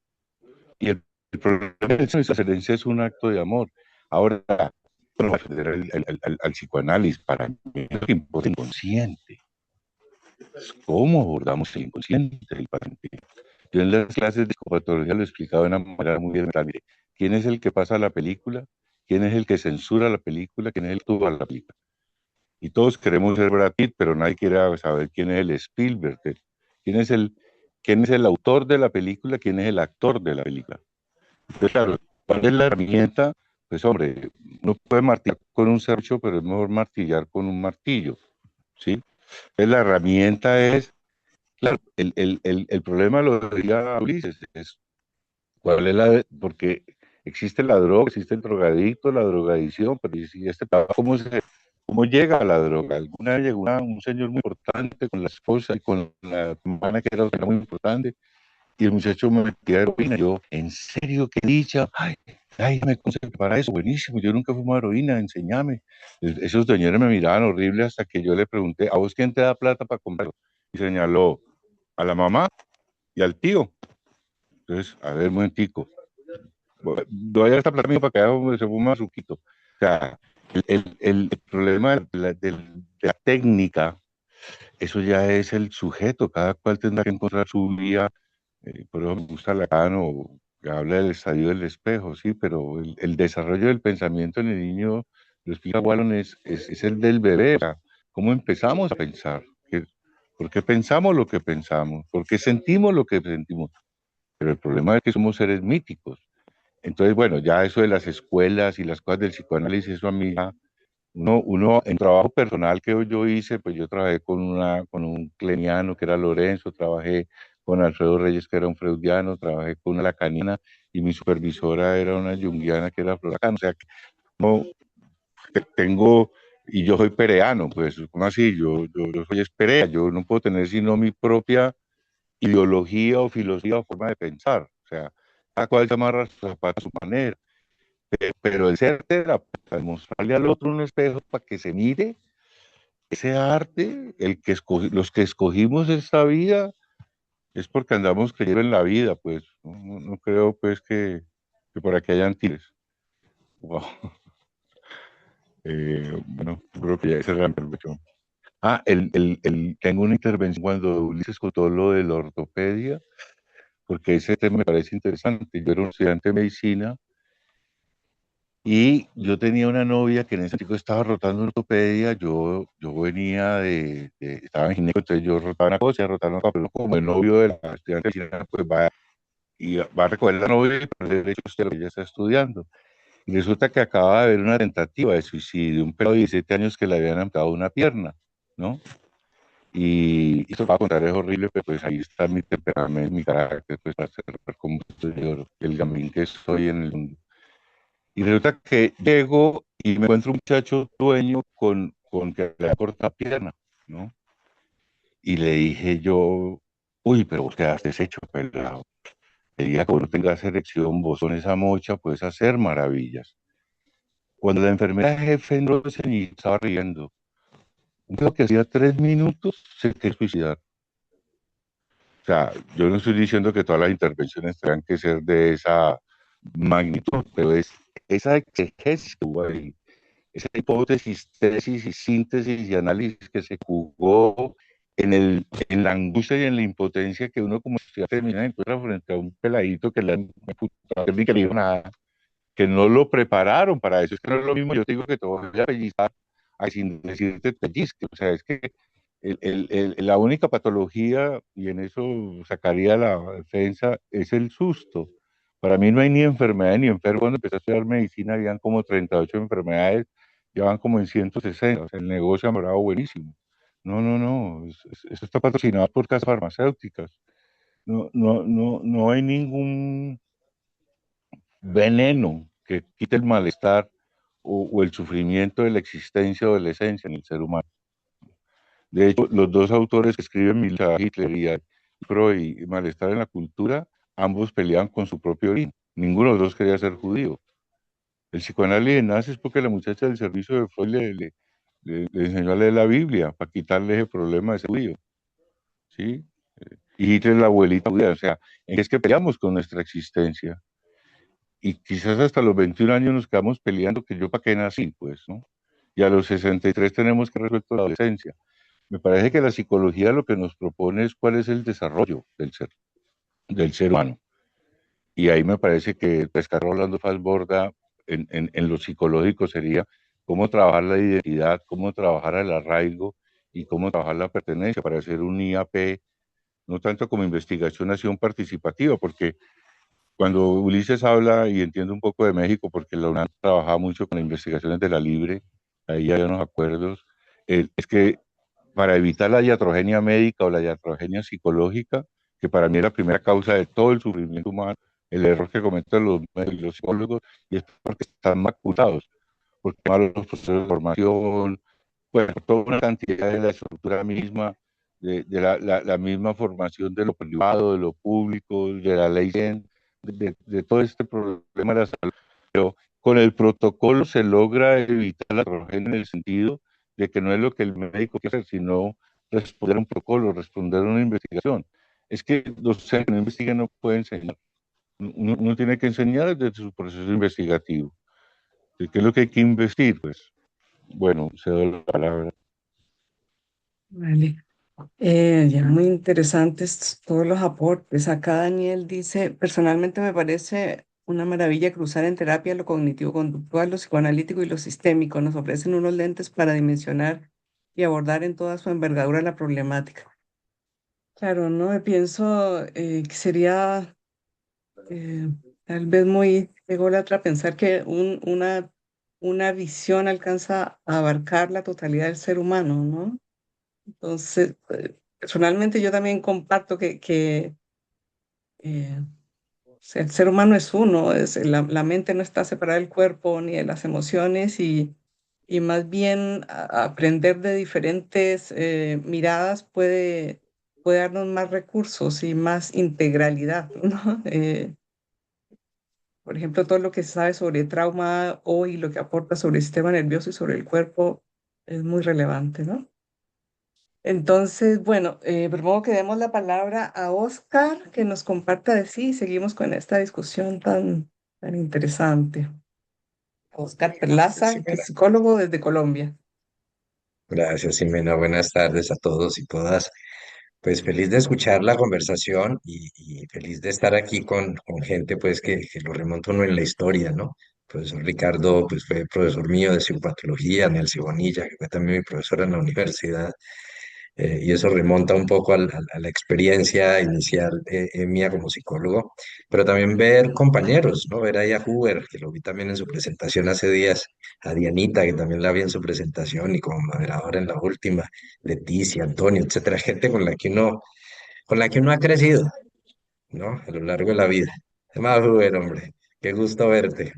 Y el problema de esa transferencia es un acto de amor. Ahora, bueno, al psicoanálisis, para mí lo que importa es el inconsciente. ¿Cómo abordamos el inconsciente del paciente? Yo en las clases de psicopatología lo he explicado de una manera muy elemental. Mire, ¿quién es el que pasa la película? ¿Quién es el que censura la película? ¿Quién es el que tuvo la película? Y todos queremos ser Brad Pitt, pero nadie quiere saber quién es el Spielberg, quién es el autor de la película, quién es el actor de la película. Entonces, claro, ¿cuál es la herramienta? Pues hombre, uno puede martillar con un serrucho, pero es mejor martillar con un martillo, ¿sí? Entonces la herramienta es, claro, el problema lo diría Ulises, es cuál es porque existe la droga, existe el drogadicto, la drogadicción, pero ¿y este cómo llega a la droga? Alguna vez llegó un señor muy importante con la esposa y con la hermana que era otra muy importante, y el muchacho me metía heroína. Yo, ¿en serio? ¿Qué dicha? Ay, me consejo para eso, buenísimo. Yo nunca fumé heroína, enséñame. Esos señores me miraban horrible hasta que yo le pregunté, ¿a vos quién te da plata para comprarlo? Y señaló a la mamá y al tío. Entonces, a ver, un momentico. Doy a esta plata mío para que se fuma suquito. O sea, el problema de la técnica, eso ya es el sujeto. Cada cual tendrá que encontrar su vía. Por eso me gusta Lacano, que habla del estadio del espejo, sí, pero el desarrollo del pensamiento en el niño, lo explica Wallon, es el del bebé. O sea, ¿cómo empezamos a pensar? ¿Por qué pensamos lo que pensamos? ¿Por qué sentimos lo que sentimos? Pero el problema es que somos seres míticos. Entonces, bueno, ya eso de las escuelas y las cosas del psicoanálisis, eso a mí, uno en trabajo personal que yo hice, pues yo trabajé con un cleniano que era Lorenzo, trabajé con Alfredo Reyes que era un freudiano, trabajé con una lacaniana y mi supervisora era una junguiana que era Flor Lacano. O sea, que no, tengo, y yo soy pereano, pues, ¿cómo así? Yo soy esperea, yo no puedo tener sino mi propia ideología o filosofía o forma de pensar. O sea, cada cual se amarra sus zapatos a su manera. Pero el ser terapeuta, mostrarle al otro un espejo para que se mire, ese arte, los que escogimos esta vida, es porque andamos creyendo en la vida, pues. No creo, pues, que por aquí hayan tigres. Wow. Bueno, creo que ya esa es la intervención. Tengo una intervención cuando Ulises contó lo de la ortopedia, porque ese tema me parece interesante. Yo era un estudiante de medicina y yo tenía una novia que en ese tiempo estaba rotando en ortopedia. Yo venía estaba en gineco, entonces yo rotaba una cosa, rotaba otra, pero como el novio de la estudiante de medicina, pues va a recoger la novia, pero el derecho es lo que ella está estudiando. Y resulta que acaba de haber una tentativa de suicidio, un pelado de 17 años que le habían amputado una pierna, ¿no? Y esto va a contar, es horrible, pero pues ahí está mi temperamento, mi carácter, pues para ser como el gamín que soy en el mundo. Y resulta que llego y me encuentro un muchacho dueño con que le ha cortado la pierna, ¿no? Y le dije yo, uy, pero vos quedaste hecho, pelado. El día que vos no tengas erección, vos con esa mocha puedes hacer maravillas. Cuando la enfermera jefe no se ni estaba riendo, creo que hacía 3 minutos se quería suicidar. O sea, yo no estoy diciendo que todas las intervenciones tengan que ser de esa magnitud, pero es esa exegesis que hubo ahí, esa hipótesis, tesis y síntesis y análisis que se jugó en la angustia y en la impotencia que uno como estudiante termina encuentra frente a un peladito que le han ni que le dijo nada, que no lo prepararon para eso. Es que no es lo mismo, yo te digo que te voy a pellizcar, sin decirte pellizque. O sea, es que la única patología, y en eso sacaría la defensa, es el susto. Para mí no hay ni enfermedad ni enfermo. Cuando empecé a estudiar medicina, habían como 38 enfermedades, ya van como en 160. O sea, el negocio ha mejorado buenísimo. No, no, no. Eso está patrocinado por casas farmacéuticas. No hay ningún veneno que quite el malestar o el sufrimiento de la existencia o de la esencia en el ser humano. De hecho, los dos autores que escriben Milton Hitler y Freud y Malestar en la cultura, ambos peleaban con su propio origen. Ninguno de los dos quería ser judío. El psicoanálisis nace es porque la muchacha del servicio de Freud le enseñó a leer la Biblia para quitarle ese problema de ser judío. ¿Sí? Y Hitler la abuelita judía. O sea, es que peleamos con nuestra existencia. Y quizás hasta los 21 años nos quedamos peleando que yo para qué nací, pues, ¿no? Y a los 63 tenemos que resuelto la adolescencia. Me parece que la psicología lo que nos propone es cuál es el desarrollo del ser humano. Y ahí me parece que el pescar Rolando Falsborda en lo psicológico sería cómo trabajar la identidad, cómo trabajar el arraigo y cómo trabajar la pertenencia para hacer un IAP, no tanto como investigación, acción participativa, porque cuando Ulises habla, y entiendo un poco de México, porque la UNAM trabajaba mucho con las investigaciones de la Libre, ahí hay unos acuerdos, es que para evitar la iatrogenia médica o la iatrogenia psicológica, que para mí es la primera causa de todo el sufrimiento humano, el error que cometen los médicos y los psicólogos, y es porque están maculados, porque malos procesos de formación, bueno, toda una cantidad de la estructura misma, de la misma formación de lo privado, de lo público, de la ley de todo este problema de la salud. Pero con el protocolo se logra evitar la heterogénea en el sentido de que no es lo que el médico quiere hacer, sino responder a un protocolo, responder a una investigación. Es que los que no investigan no pueden enseñar. Uno tiene que enseñar desde su proceso investigativo. ¿Qué es lo que hay que investir? Pues, bueno, se da la palabra. Vale. Ya muy interesantes todos los aportes. Acá Daniel dice, personalmente me parece una maravilla cruzar en terapia lo cognitivo-conductual, lo psicoanalítico y lo sistémico. Nos ofrecen unos lentes para dimensionar y abordar en toda su envergadura la problemática. Claro, ¿no? Pienso que sería tal vez muy ególatra pensar que una visión alcanza a abarcar la totalidad del ser humano, ¿no? Entonces, personalmente yo también comparto que el ser humano es uno, la mente no está separada del cuerpo ni de las emociones y más bien aprender de diferentes miradas puede darnos más recursos y más integralidad, ¿no? Por ejemplo, todo lo que se sabe sobre trauma hoy, lo que aporta sobre el sistema nervioso y sobre el cuerpo es muy relevante, ¿no? Entonces, bueno, propongo que demos la palabra a Oscar, que nos comparta de sí y seguimos con esta discusión tan interesante. Oscar Gracias, Perlaza, que es Ximena. psicólogo desde Colombia. Gracias, Ximena. Buenas tardes a todos y todas. Pues feliz de escuchar la conversación y feliz de estar aquí con gente pues que lo remonta uno en la historia, ¿no? Profesor Ricardo pues fue profesor mío de psicopatología, Nelcy Bonilla, que fue también mi profesora en la universidad. Y eso remonta un poco a la experiencia inicial mía como psicólogo, pero también ver compañeros, ¿no? Ver ahí a Huber, que lo vi también en su presentación hace días, a Dianita, que también la vi en su presentación y como moderadora en la última, Leticia, Antonio, etcétera, gente con la que uno ha crecido, ¿no? A lo largo de la vida. Además, Huber, hombre, qué gusto verte.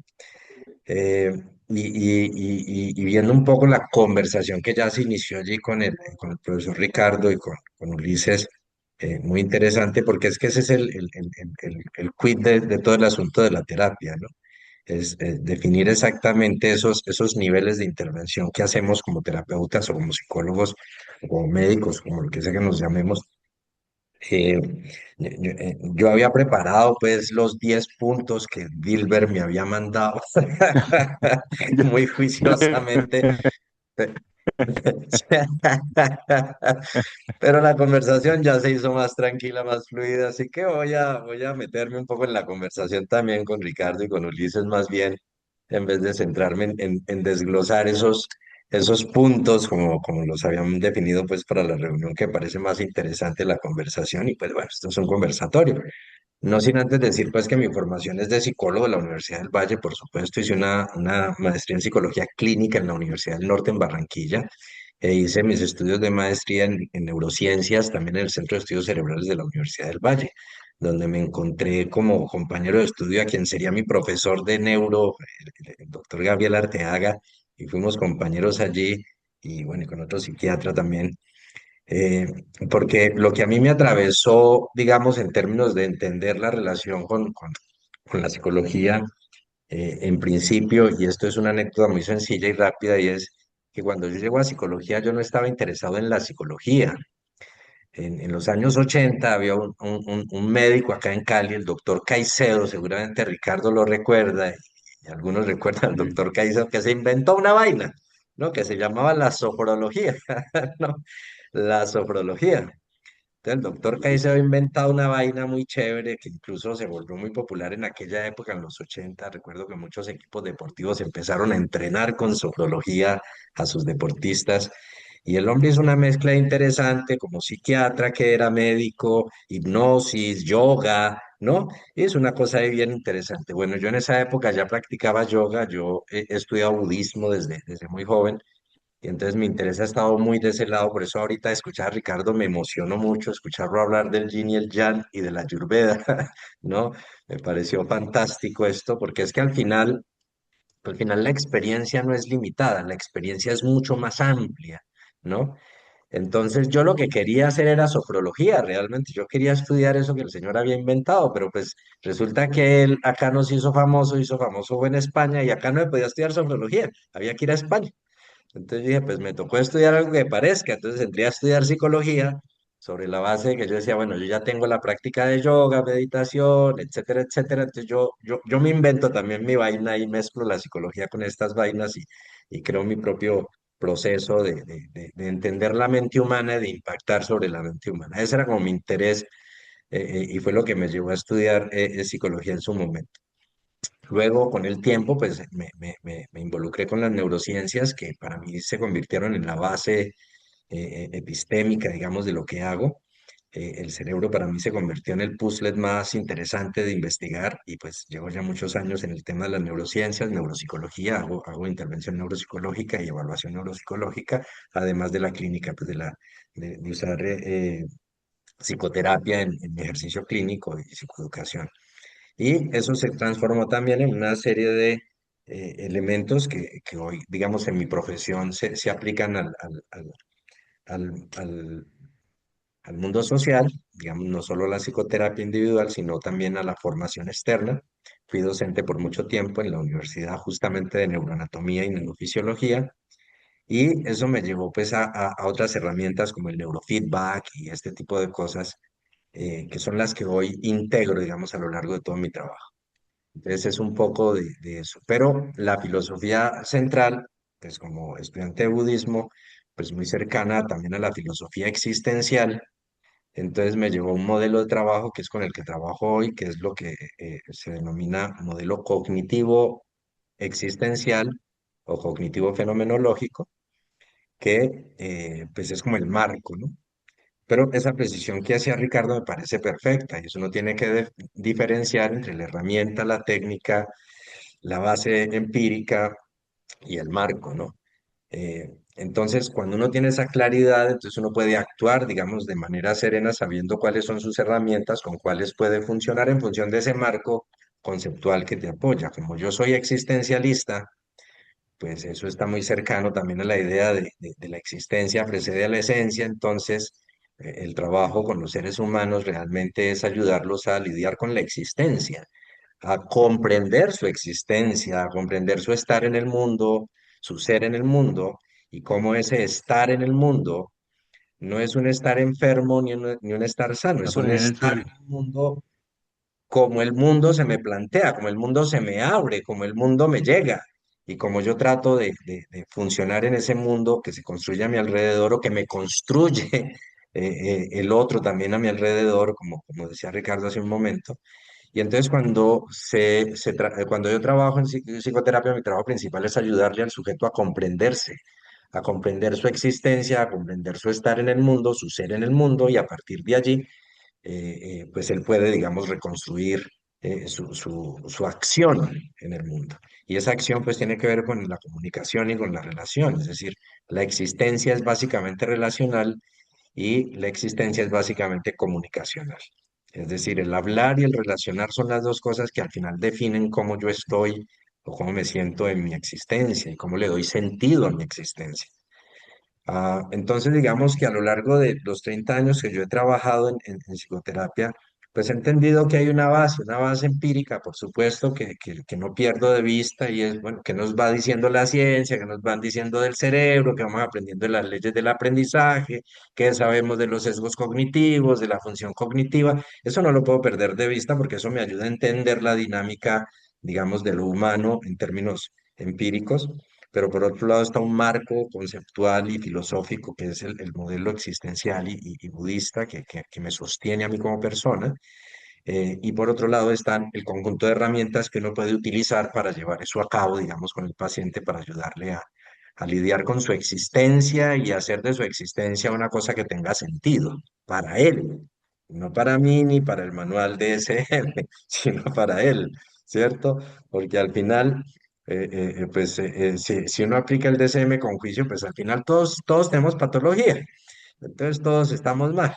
Eh, y viendo un poco la conversación que ya se inició allí con el profesor Ricardo y con Ulises, muy interesante porque es que ese es el quid de todo el asunto de la terapia, ¿no? Es definir exactamente esos niveles de intervención que hacemos como terapeutas o como psicólogos o como médicos, como lo que sea que nos llamemos. Eh, yo había preparado pues los 10 puntos que Dilber me había mandado Ya, muy ya. juiciosamente. Pero la conversación ya se hizo más tranquila, más fluida, así que voy a meterme un poco en la conversación también con Ricardo y con Ulises más bien, en vez de centrarme en desglosar esos puntos como los habían definido pues para la reunión, que parece más interesante la conversación y pues bueno, esto es un conversatorio. No sin antes decir pues que mi formación es de psicólogo de la Universidad del Valle, por supuesto, hice una maestría en psicología clínica en la Universidad del Norte en Barranquilla e hice mis estudios de maestría en neurociencias también en el Centro de Estudios Cerebrales de la Universidad del Valle, donde me encontré como compañero de estudio a quien sería mi profesor de neuro, el doctor Gabriel Arteaga, y fuimos compañeros allí, y bueno, y con otro psiquiatra también. Eh, Porque lo que a mí me atravesó, digamos, en términos de entender la relación con la psicología, en principio, y esto es una anécdota muy sencilla y rápida, y es que cuando yo llego a psicología, yo no estaba interesado en la psicología. En los años 80 había un médico acá en Cali, el doctor Caicedo, seguramente Ricardo lo recuerda, y algunos recuerdan al Sí. doctor Caicedo, que se inventó una vaina, ¿no? Que se llamaba la sofrología, ¿no? La sofrología. Entonces, el doctor Caicedo ha inventado una vaina muy chévere que incluso se volvió muy popular en aquella época, en los 80. Recuerdo que muchos equipos deportivos empezaron a entrenar con sofrología a sus deportistas. Y el hombre hizo una mezcla interesante como psiquiatra, que era médico, hipnosis, yoga, ¿no? Y es una cosa ahí bien interesante. Bueno, yo en esa época ya practicaba yoga, yo he estudiado budismo desde muy joven. Y entonces mi interés ha estado muy de ese lado, por eso ahorita escuchar a Ricardo me emocionó mucho, escucharlo hablar del yin y el yang y de la Ayurveda, ¿no? Me pareció fantástico esto, porque es que al final la experiencia no es limitada, la experiencia es mucho más amplia, ¿no? Entonces yo lo que quería hacer era sofrología, realmente yo quería estudiar eso que el señor había inventado, pero pues resulta que él acá no se hizo famoso fue en España y acá no se podía estudiar sofrología, había que ir a España. Entonces dije, pues me tocó estudiar algo que parezca. Entonces entré a estudiar psicología sobre la base de que yo decía, bueno, yo ya tengo la práctica de yoga, meditación, etcétera, etcétera. Entonces yo me invento también mi vaina y mezclo la psicología con estas vainas y creo mi propio proceso de entender la mente humana y de impactar sobre la mente humana. Ese era como mi interés y fue lo que me llevó a estudiar psicología en su momento. Luego, con el tiempo, pues me involucré con las neurociencias que para mí se convirtieron en la base epistémica, digamos, de lo que hago. el cerebro para mí se convirtió en el puzzle más interesante de investigar y pues llevo ya muchos años en el tema de las neurociencias, neuropsicología, hago intervención neuropsicológica y evaluación neuropsicológica, además de la clínica, pues de usar psicoterapia en mi ejercicio clínico y psicoeducación. Y eso se transformó también en una serie de elementos que hoy, digamos, en mi profesión se aplican al, al- al mundo social, digamos, no solo a la psicoterapia individual, sino también a la formación externa. Fui docente por mucho tiempo en la universidad justamente de neuroanatomía y neurofisiología, y eso me llevó pues a otras herramientas como el neurofeedback y este tipo de cosas, que son las que hoy integro, digamos, a lo largo de todo mi trabajo. Entonces es un poco de eso. Pero la filosofía central, pues como estudiante de budismo, pues muy cercana también a la filosofía existencial, entonces me llevó a un modelo de trabajo que es con el que trabajo hoy, que es lo que se denomina modelo cognitivo existencial o cognitivo fenomenológico, que pues es como el marco, ¿no? Pero esa precisión que hacía Ricardo me parece perfecta y eso uno tiene que diferenciar entre la herramienta, la técnica, la base empírica y el marco, ¿no? Entonces, cuando uno tiene esa claridad, entonces uno puede actuar, digamos, de manera serena, sabiendo cuáles son sus herramientas, con cuáles puede funcionar en función de ese marco conceptual que te apoya. Como yo soy existencialista, pues eso está muy cercano también a la idea de la existencia precede a la esencia, entonces el trabajo con los seres humanos realmente es ayudarlos a lidiar con la existencia, a comprender su existencia, a comprender su estar en el mundo, su ser en el mundo, y cómo ese estar en el mundo no es un estar enfermo ni un estar sano, Está es por un ahí en el estar suelo. en el mundo como el mundo se me plantea, como el mundo se me abre, como el mundo me llega. Y como yo trato de funcionar en ese mundo que se construye a mi alrededor o que me construye el otro también a mi alrededor, como decía Ricardo hace un momento, y entonces cuando yo trabajo en psicoterapia, mi trabajo principal es ayudarle al sujeto a comprenderse, a comprender su existencia, a comprender su estar en el mundo, su ser en el mundo, y a partir de allí, pues él puede, digamos, reconstruir su acción en el mundo. Y esa acción pues tiene que ver con la comunicación y con la relación, es decir, la existencia es básicamente relacional y la existencia es básicamente comunicacional. Es decir, el hablar y el relacionar son las dos cosas que al final definen cómo yo estoy o cómo me siento en mi existencia y cómo le doy sentido a mi existencia. Entonces, digamos que a lo largo de los 30 años que yo he trabajado en psicoterapia, pues he entendido que hay una base empírica, por supuesto, que no pierdo de vista y es, bueno, que nos va diciendo la ciencia, que nos van diciendo del cerebro, que vamos aprendiendo de las leyes del aprendizaje, que sabemos de los sesgos cognitivos, de la función cognitiva. Eso no lo puedo perder de vista porque eso me ayuda a entender la dinámica, digamos, de lo humano en términos empíricos, pero por otro lado está un marco conceptual y filosófico que es el modelo existencial y budista que me sostiene a mí como persona. Y por otro lado están el conjunto de herramientas que uno puede utilizar para llevar eso a cabo, digamos, con el paciente, para ayudarle a lidiar con su existencia y hacer de su existencia una cosa que tenga sentido para él, no para mí ni para el manual de DSM, sino para él, ¿cierto? Porque al final, pues, si uno aplica el DSM con juicio, pues al final todos tenemos patología, entonces todos estamos mal.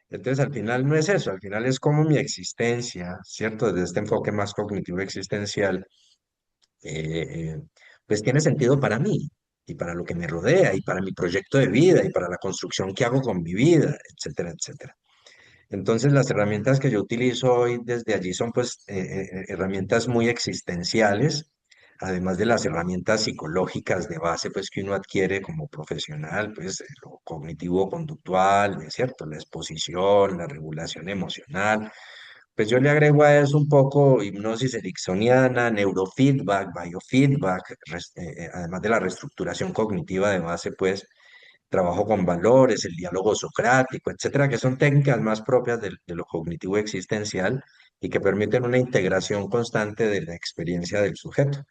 Entonces, al final no es eso, al final es como mi existencia, ¿cierto? Desde este enfoque más cognitivo existencial, eh, eh, pues tiene sentido para mí y para lo que me rodea y para mi proyecto de vida y para la construcción que hago con mi vida, etcétera, etcétera. Entonces, las herramientas que yo utilizo hoy desde allí son pues herramientas muy existenciales, además de las herramientas psicológicas de base pues que uno adquiere como profesional, pues lo cognitivo-conductual, ¿es cierto? La exposición, la regulación emocional. Pues yo le agrego a eso un poco hipnosis ericksoniana, neurofeedback, biofeedback, además de la reestructuración cognitiva de base, pues trabajo con valores, el diálogo socrático, etcétera, que son técnicas más propias de lo cognitivo existencial y que permiten una integración constante de la experiencia del sujeto.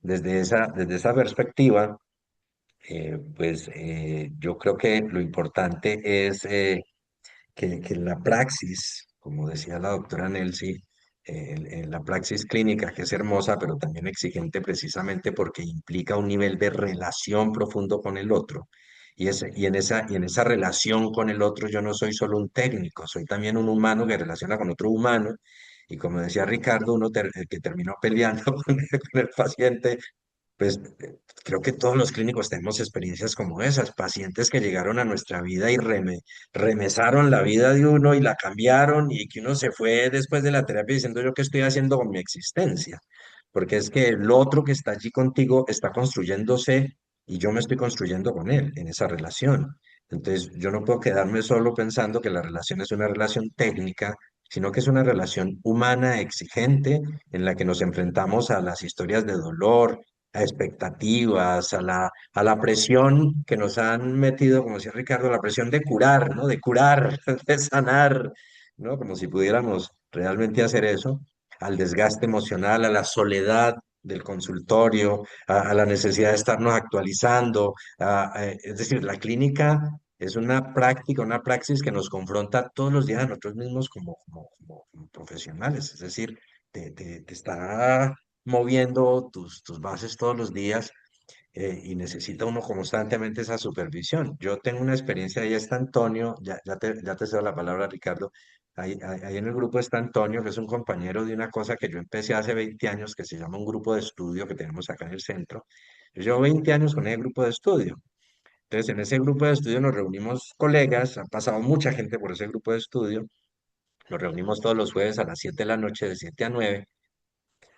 Desde esa perspectiva, pues yo creo que lo importante es que la praxis, como decía la doctora Nelsi, la praxis clínica, que es hermosa, pero también exigente precisamente porque implica un nivel de relación profundo con el otro. Y en esa relación con el otro yo no soy solo un técnico, soy también un humano que relaciona con otro humano. Y como decía Ricardo, el que terminó peleando con el paciente, pues creo que todos los clínicos tenemos experiencias como esas, pacientes que llegaron a nuestra vida y remesaron la vida de uno y la cambiaron y que uno se fue después de la terapia diciendo yo qué estoy haciendo con mi existencia, porque es que el otro que está allí contigo está construyéndose y yo me estoy construyendo con él en esa relación. Entonces yo no puedo quedarme solo pensando que la relación es una relación técnica, sino que es una relación humana, exigente, en la que nos enfrentamos a las historias de dolor, a expectativas, a la presión que nos han metido, como decía Ricardo, la presión de curar, ¿no? De curar, de sanar, ¿no? Como si pudiéramos realmente hacer eso, al desgaste emocional, a la soledad del consultorio, a la necesidad de estarnos actualizando, es decir, la clínica es una práctica, una praxis que nos confronta todos los días a nosotros mismos como profesionales, es decir, te está moviendo tus bases todos los días, y necesita uno constantemente esa supervisión. Yo tengo una experiencia, ahí está Antonio, ya te cedo la palabra, Ricardo. Ahí en el grupo está Antonio, que es un compañero de una cosa que yo empecé hace 20 años, que se llama un grupo de estudio que tenemos acá en el centro. Yo llevo 20 años con ese grupo de estudio. Entonces, en ese grupo de estudio nos reunimos colegas, ha pasado mucha gente por ese grupo de estudio, nos reunimos todos los jueves a las 7 de la noche, de 7 a 9,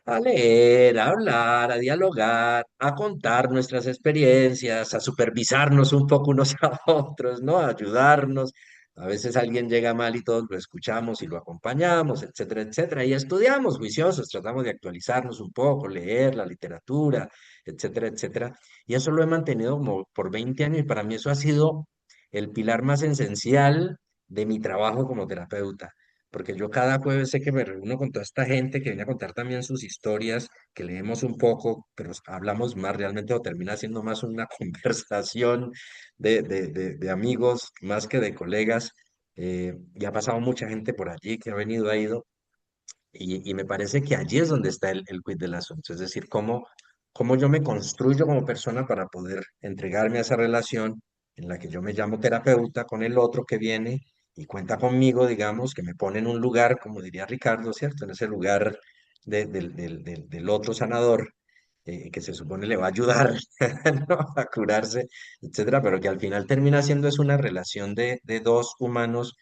a leer, a hablar, a dialogar, a contar nuestras experiencias, a supervisarnos un poco unos a otros, ¿no? A ayudarnos. A veces alguien llega mal y todos lo escuchamos y lo acompañamos, etcétera, etcétera. Y estudiamos juiciosos, tratamos de actualizarnos un poco, leer la literatura, etcétera, etcétera. Y eso lo he mantenido como por 20 años y para mí eso ha sido el pilar más esencial de mi trabajo como terapeuta, porque yo cada jueves sé que me reúno con toda esta gente que viene a contar también sus historias, que leemos un poco, pero hablamos más realmente o termina siendo más una conversación de amigos más que de colegas. Y ha pasado mucha gente por allí que ha venido, ha ido, y me parece que allí es donde está el quid del asunto, es decir, cómo yo me construyo como persona para poder entregarme a esa relación en la que yo me llamo terapeuta con el otro que viene y cuenta conmigo, digamos, que me pone en un lugar, como diría Ricardo, ¿cierto? En ese lugar del otro sanador, que se supone le va a ayudar, ¿no? A curarse, etcétera, pero que al final termina siendo es una relación de dos humanos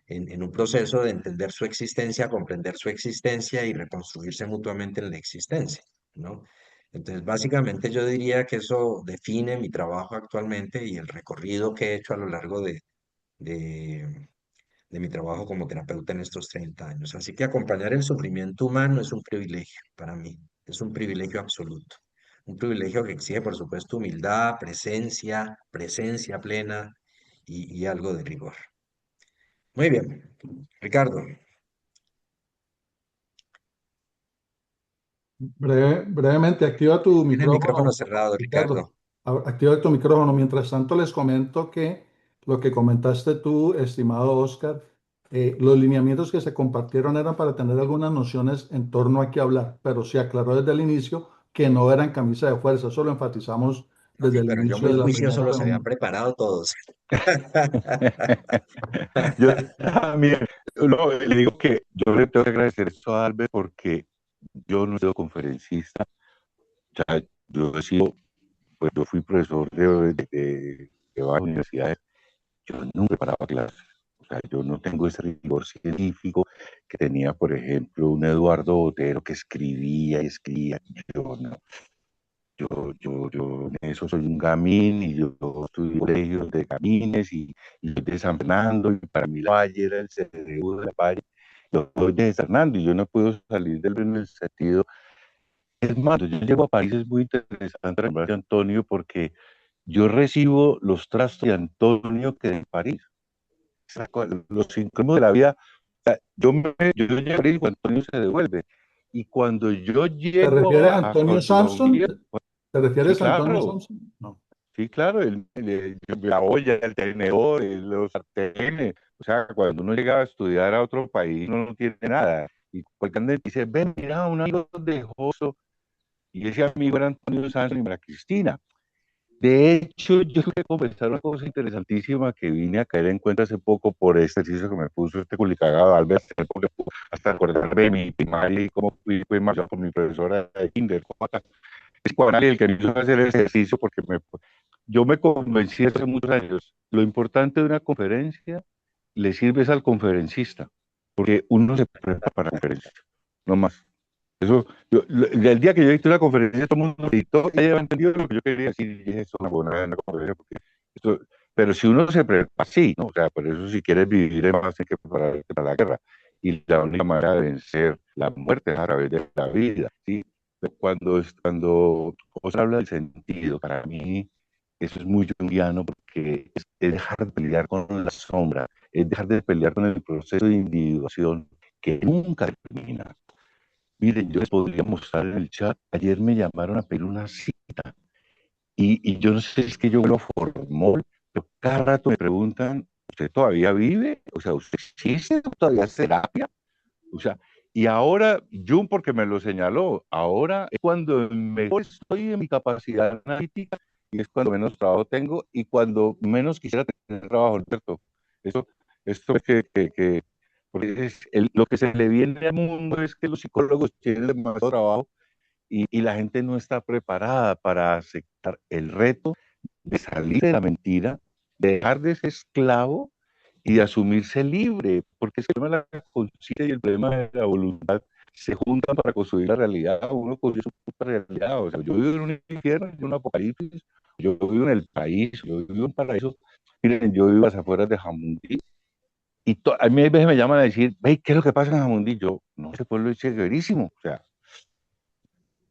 en un proceso de entender su existencia, comprender su existencia y reconstruirse mutuamente en la existencia, ¿no? Entonces, básicamente yo diría que eso define mi trabajo actualmente y el recorrido que he hecho a lo largo de, de mi trabajo como terapeuta en estos 30 años. Así que acompañar el sufrimiento humano es un privilegio para mí, es un privilegio absoluto. Un privilegio que exige, por supuesto, humildad, presencia plena y algo de rigor. Muy bien, Ricardo. Brevemente, activa tu Tiene el micrófono micrófono, cerrado, Ricardo. Ricardo. Activa tu micrófono. Mientras tanto, les comento que lo que comentaste tú, estimado Oscar, los lineamientos que se compartieron eran para tener algunas nociones en torno a qué hablar, pero se aclaró desde el inicio que no eran camisa de fuerza. Eso lo enfatizamos Ok, desde el pero yo inicio muy de la juicioso primera los había reunión. preparado todos. Yo también, no, le digo que yo le tengo que agradecer esto a Albert porque yo no he sido conferencista, o sea, yo he sido, pues yo fui profesor de varias universidades, yo nunca preparaba clases, o sea, yo no tengo ese rigor científico que tenía, por ejemplo, un Eduardo Botero que escribía y escribía, yo no. Yo en eso soy un gamín y yo estudié colegios de gamines y de San Fernando y para mí la Valle era el cerebro de la Valle. Yo soy de San Fernando y yo no puedo salir del en el sentido. Es más, yo llego a París, es muy interesante hablar de Antonio porque yo recibo los trastos de Antonio que de París. Los incómodos de la vida. O sea, yo llego a París y Antonio se devuelve. Y cuando yo ¿Te llego refieres a a Antonio Sampson? Colombia, ¿Te sí, refieres a Antonio claro. Sampson? No. Sí, claro, la olla, el tenedor, los sartenes. O sea, cuando uno llega a estudiar a otro país, uno no tiene nada. Y cualquier dice, ven, mira, un amigo dejó eso. Y ese amigo era Antonio Sanz y María Cristina. De hecho, yo quería conversar una cosa interesantísima que vine a caer en cuenta hace poco por este ejercicio que me puso este culicagado Albert, porque hasta acordarme de mi primaria y cómo fui marchado por mi profesora de kinder. Es el que me hizo hacer el ejercicio porque yo me convencí hace muchos años. Lo importante de una conferencia le sirve es al conferencista, porque uno se prepara para la conferencia, no más. Eso, el día que yo dicté una conferencia, todo el mundo gritó, ya había entendido lo que yo quería decir, y dije, esto es una buena una conferencia, porque pero si uno se prepara, sí, ¿no? O sea, por eso si quieres vivir en más, tienes que prepararte para la guerra, y la única manera de vencer la muerte es a través de la vida, ¿sí? Cuando vos habla del sentido, para mí, eso es muy junguiano, porque es dejar de pelear con la sombra, es dejar de pelear con el proceso de individuación que nunca termina. Miren, yo les podría mostrar en el chat. Ayer me llamaron a pedir una cita y yo no sé si es que yo lo formó, pero cada rato me preguntan, ¿usted todavía vive? O sea, ¿usted existe? ¿Todavía hace terapia? O sea, y ahora, Jun, porque me lo señaló, ahora es cuando mejor estoy en mi capacidad analítica y es cuando menos trabajo tengo y cuando menos quisiera tener trabajo, ¿cierto? Eso, esto es porque lo que se le viene al mundo es que los psicólogos tienen demasiado trabajo y la gente no está preparada para aceptar el reto de salir de la mentira, de dejar de ser esclavo y de asumirse libre, porque el problema de la conciencia y el problema de la voluntad se juntan para construir la realidad. Uno construye su propia realidad. O sea, yo vivo en un infierno, en un apocalipsis, yo vivo en el país, yo vivo en un paraíso. Miren, yo vivo a las afueras de Jamundí y a mí a veces me llaman a decir, hey, ¿qué es lo que pasa en Jamundí? Yo, no, ese pueblo es chéverísimo. O sea,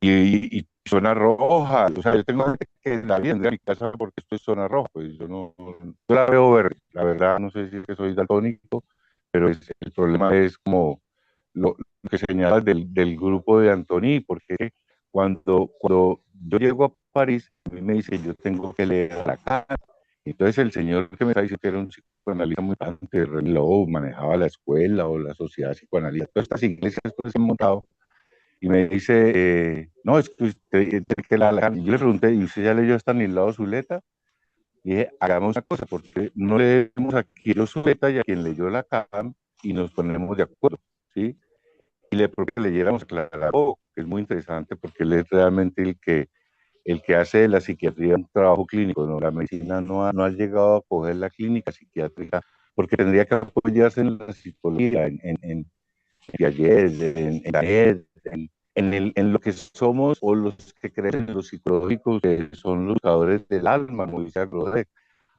y zona roja, o sea, yo tengo gente que la viene a mi casa porque esto es zona roja, pues yo no, yo la veo verde, la verdad, no sé si es que soy daltónico, pero el problema es como lo que señalas del grupo de Antoni, porque cuando yo llego a París, a mí me dice, yo tengo que leer la cara, entonces el señor que me está diciendo que era un psicoanalista muy importante, reloj, manejaba la escuela o la sociedad psicoanalista, todas estas iglesias que se han montado, y me dice, no, es que yo le pregunté, ¿y usted ya leyó Estanislao Zuleta? Y dije, hagamos una cosa, porque no leemos a quien leyó Zuleta y a quien leyó Lacan y nos ponemos de acuerdo, ¿sí? Y le propuse que leyéramos a Clarabó, que es muy interesante porque él es realmente el que hace de la psiquiatría un trabajo clínico, ¿no? La medicina no ha llegado a coger la clínica psiquiátrica porque tendría que apoyarse en la psicología, en Piaget, en lo que somos o los que creen en los psicológicos, que son los buscadores del alma, como dice Rodek.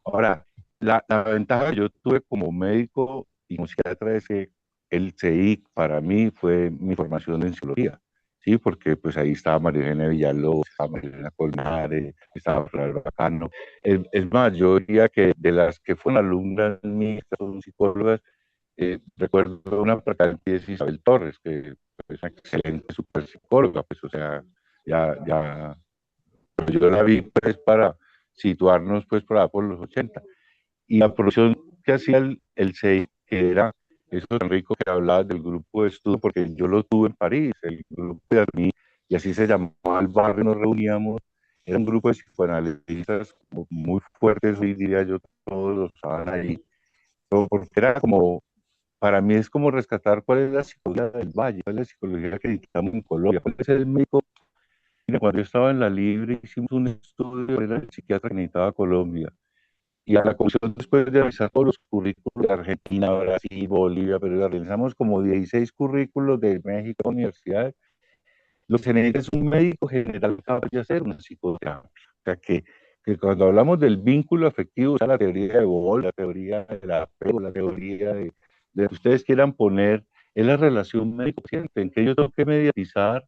Ahora, la ventaja que yo tuve como médico y como psiquiatra es que el CEIC para mí fue mi formación en psicología. Sí, porque pues ahí estaba María Eugenia Villalobos, estaba María Elena Colmenares, estaba Flor Bacano. Es más, yo diría que de las que fueron alumnas mías, son psicólogas, recuerdo una practicante de Isabel Torres, que es una excelente super psicóloga, pues, o sea, ya, yo la vi, pues, para situarnos, pues, por los 80. Y la producción que hacía el CEI, que era eso tan rico que hablaba del grupo de estudio, porque yo lo tuve en París, el grupo de mí, y así se llamaba el barrio, nos reuníamos, era un grupo de psicoanalistas muy fuertes, hoy diría yo, todos los estaban ahí, porque era como para mí es como rescatar cuál es la psicología del Valle, cuál es la psicología que necesitamos en Colombia, cuál es el médico. Mira, cuando yo estaba en la Libre hicimos un estudio, era el psiquiatra que necesitaba Colombia. Y a la comisión, después de revisar todos los currículos de Argentina, Brasil, Bolivia, pero realizamos como 16 currículos de México, universidades. Lo que se necesita es un médico general capaz de hacer una psicoterapia. O sea, que cuando hablamos del vínculo afectivo, o sea, la teoría de Boll, la teoría de la apego, la teoría de que ustedes quieran poner, es la relación médico-paciente, en que yo tengo que mediatizar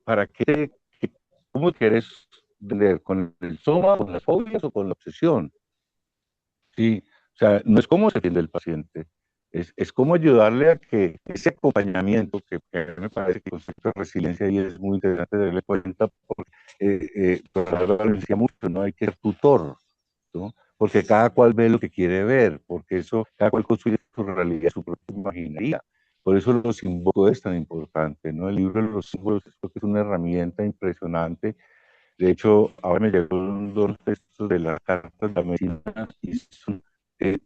para qué, cómo quieres leer, con el soma, con las fobias o con la obsesión. Sí, o sea, no es cómo se atiende el paciente, Es como ayudarle a que ese acompañamiento, que me parece que el concepto de resiliencia ahí es muy interesante darle cuenta, porque Leonardo lo decía mucho, ¿no? Hay que ser tutor, ¿no? Porque cada cual ve lo que quiere ver, porque eso, cada cual construye su realidad, su propia imaginería. Por eso los símbolos es tan importante, ¿no? El libro de los símbolos creo que es una herramienta impresionante. De hecho, ahora me llegaron dos textos de las cartas de la medicina y son eh,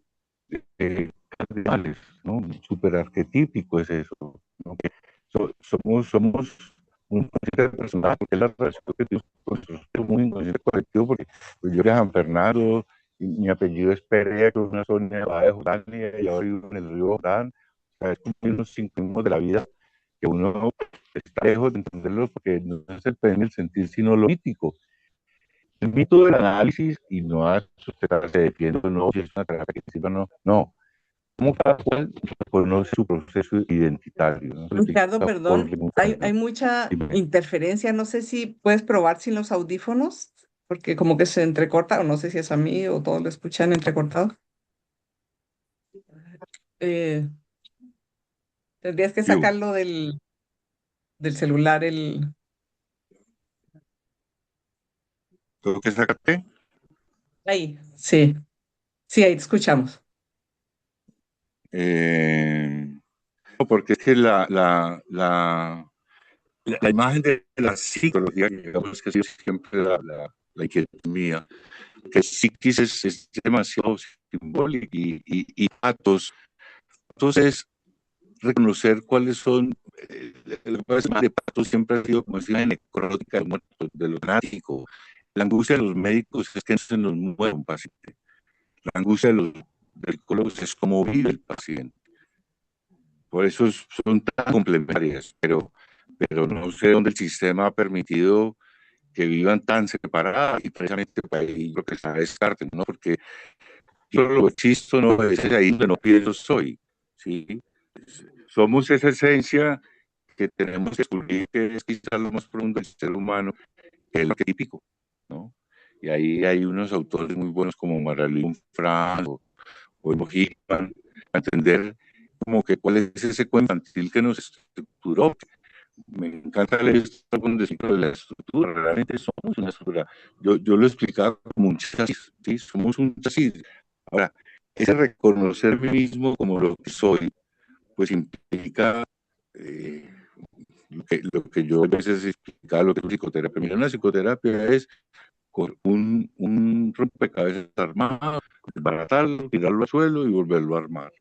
cardinales, ¿no? Súper arquetípico es eso, ¿no? Que somos un consciente personal, porque es la relación que tenemos con nosotros, muy inconsciente colectivo, porque pues, yo soy San Fernando, y mi apellido es Perea, que es una zona de Jordania, y ahora vivo en el río Jordán. O sea, es como unos sincronismos de la vida que uno está lejos de entenderlo porque no es el pedir el sentir, sino lo mítico. El mito del análisis y no a sustentarse defiendo, no, si es una terapia que sirva, no, no. Como cada cual conoce su proceso identitario, ¿no? Ricardo, perdón, hay mucha Dime. interferencia. No sé si puedes probar sin los audífonos, porque como que se entrecorta, o no sé si es a mí o todos lo escuchan entrecortado. Eh, Tendrías que Yo, sacarlo del celular, ¿tengo que sacarte? Ahí, sí, sí, ahí te escuchamos. No, porque es que la imagen de la psicología, digamos que ha sido siempre la inquietud mía, que psiquis es demasiado simbólico y patos. Entonces, reconocer cuáles son, lo que pasa es que de patos siempre ha sido como decía necrótica de muertos, de lo fanático. La angustia de los médicos es que no se nos muere un paciente. La angustia de los psicólogos es cómo vive el paciente. Por eso son tan complementarias, pero no sé dónde el sistema ha permitido que vivan tan separadas y precisamente para ahí lo que está Descartes, ¿no? Porque yo lo existo, no es ahí donde no pienso soy, ¿sí? Somos esa esencia que tenemos que descubrir que es quizás lo más profundo del ser humano, que es lo que es típico, ¿no? Y ahí hay unos autores muy buenos como Marilyn Frank o Mojican, a entender como que cuál es ese cuento infantil que nos estructuró. Me encanta leer algún de la estructura, realmente somos una estructura. Yo lo explicaba como un chasis, ¿sí? Somos un chasis. Ahora, ese reconocerme mismo como lo que soy, pues implica lo que yo a veces explicaba, lo que es psicoterapia. Mira, una psicoterapia es con un rompecabezas armado, baratarlo, tirarlo al suelo y volverlo a armar.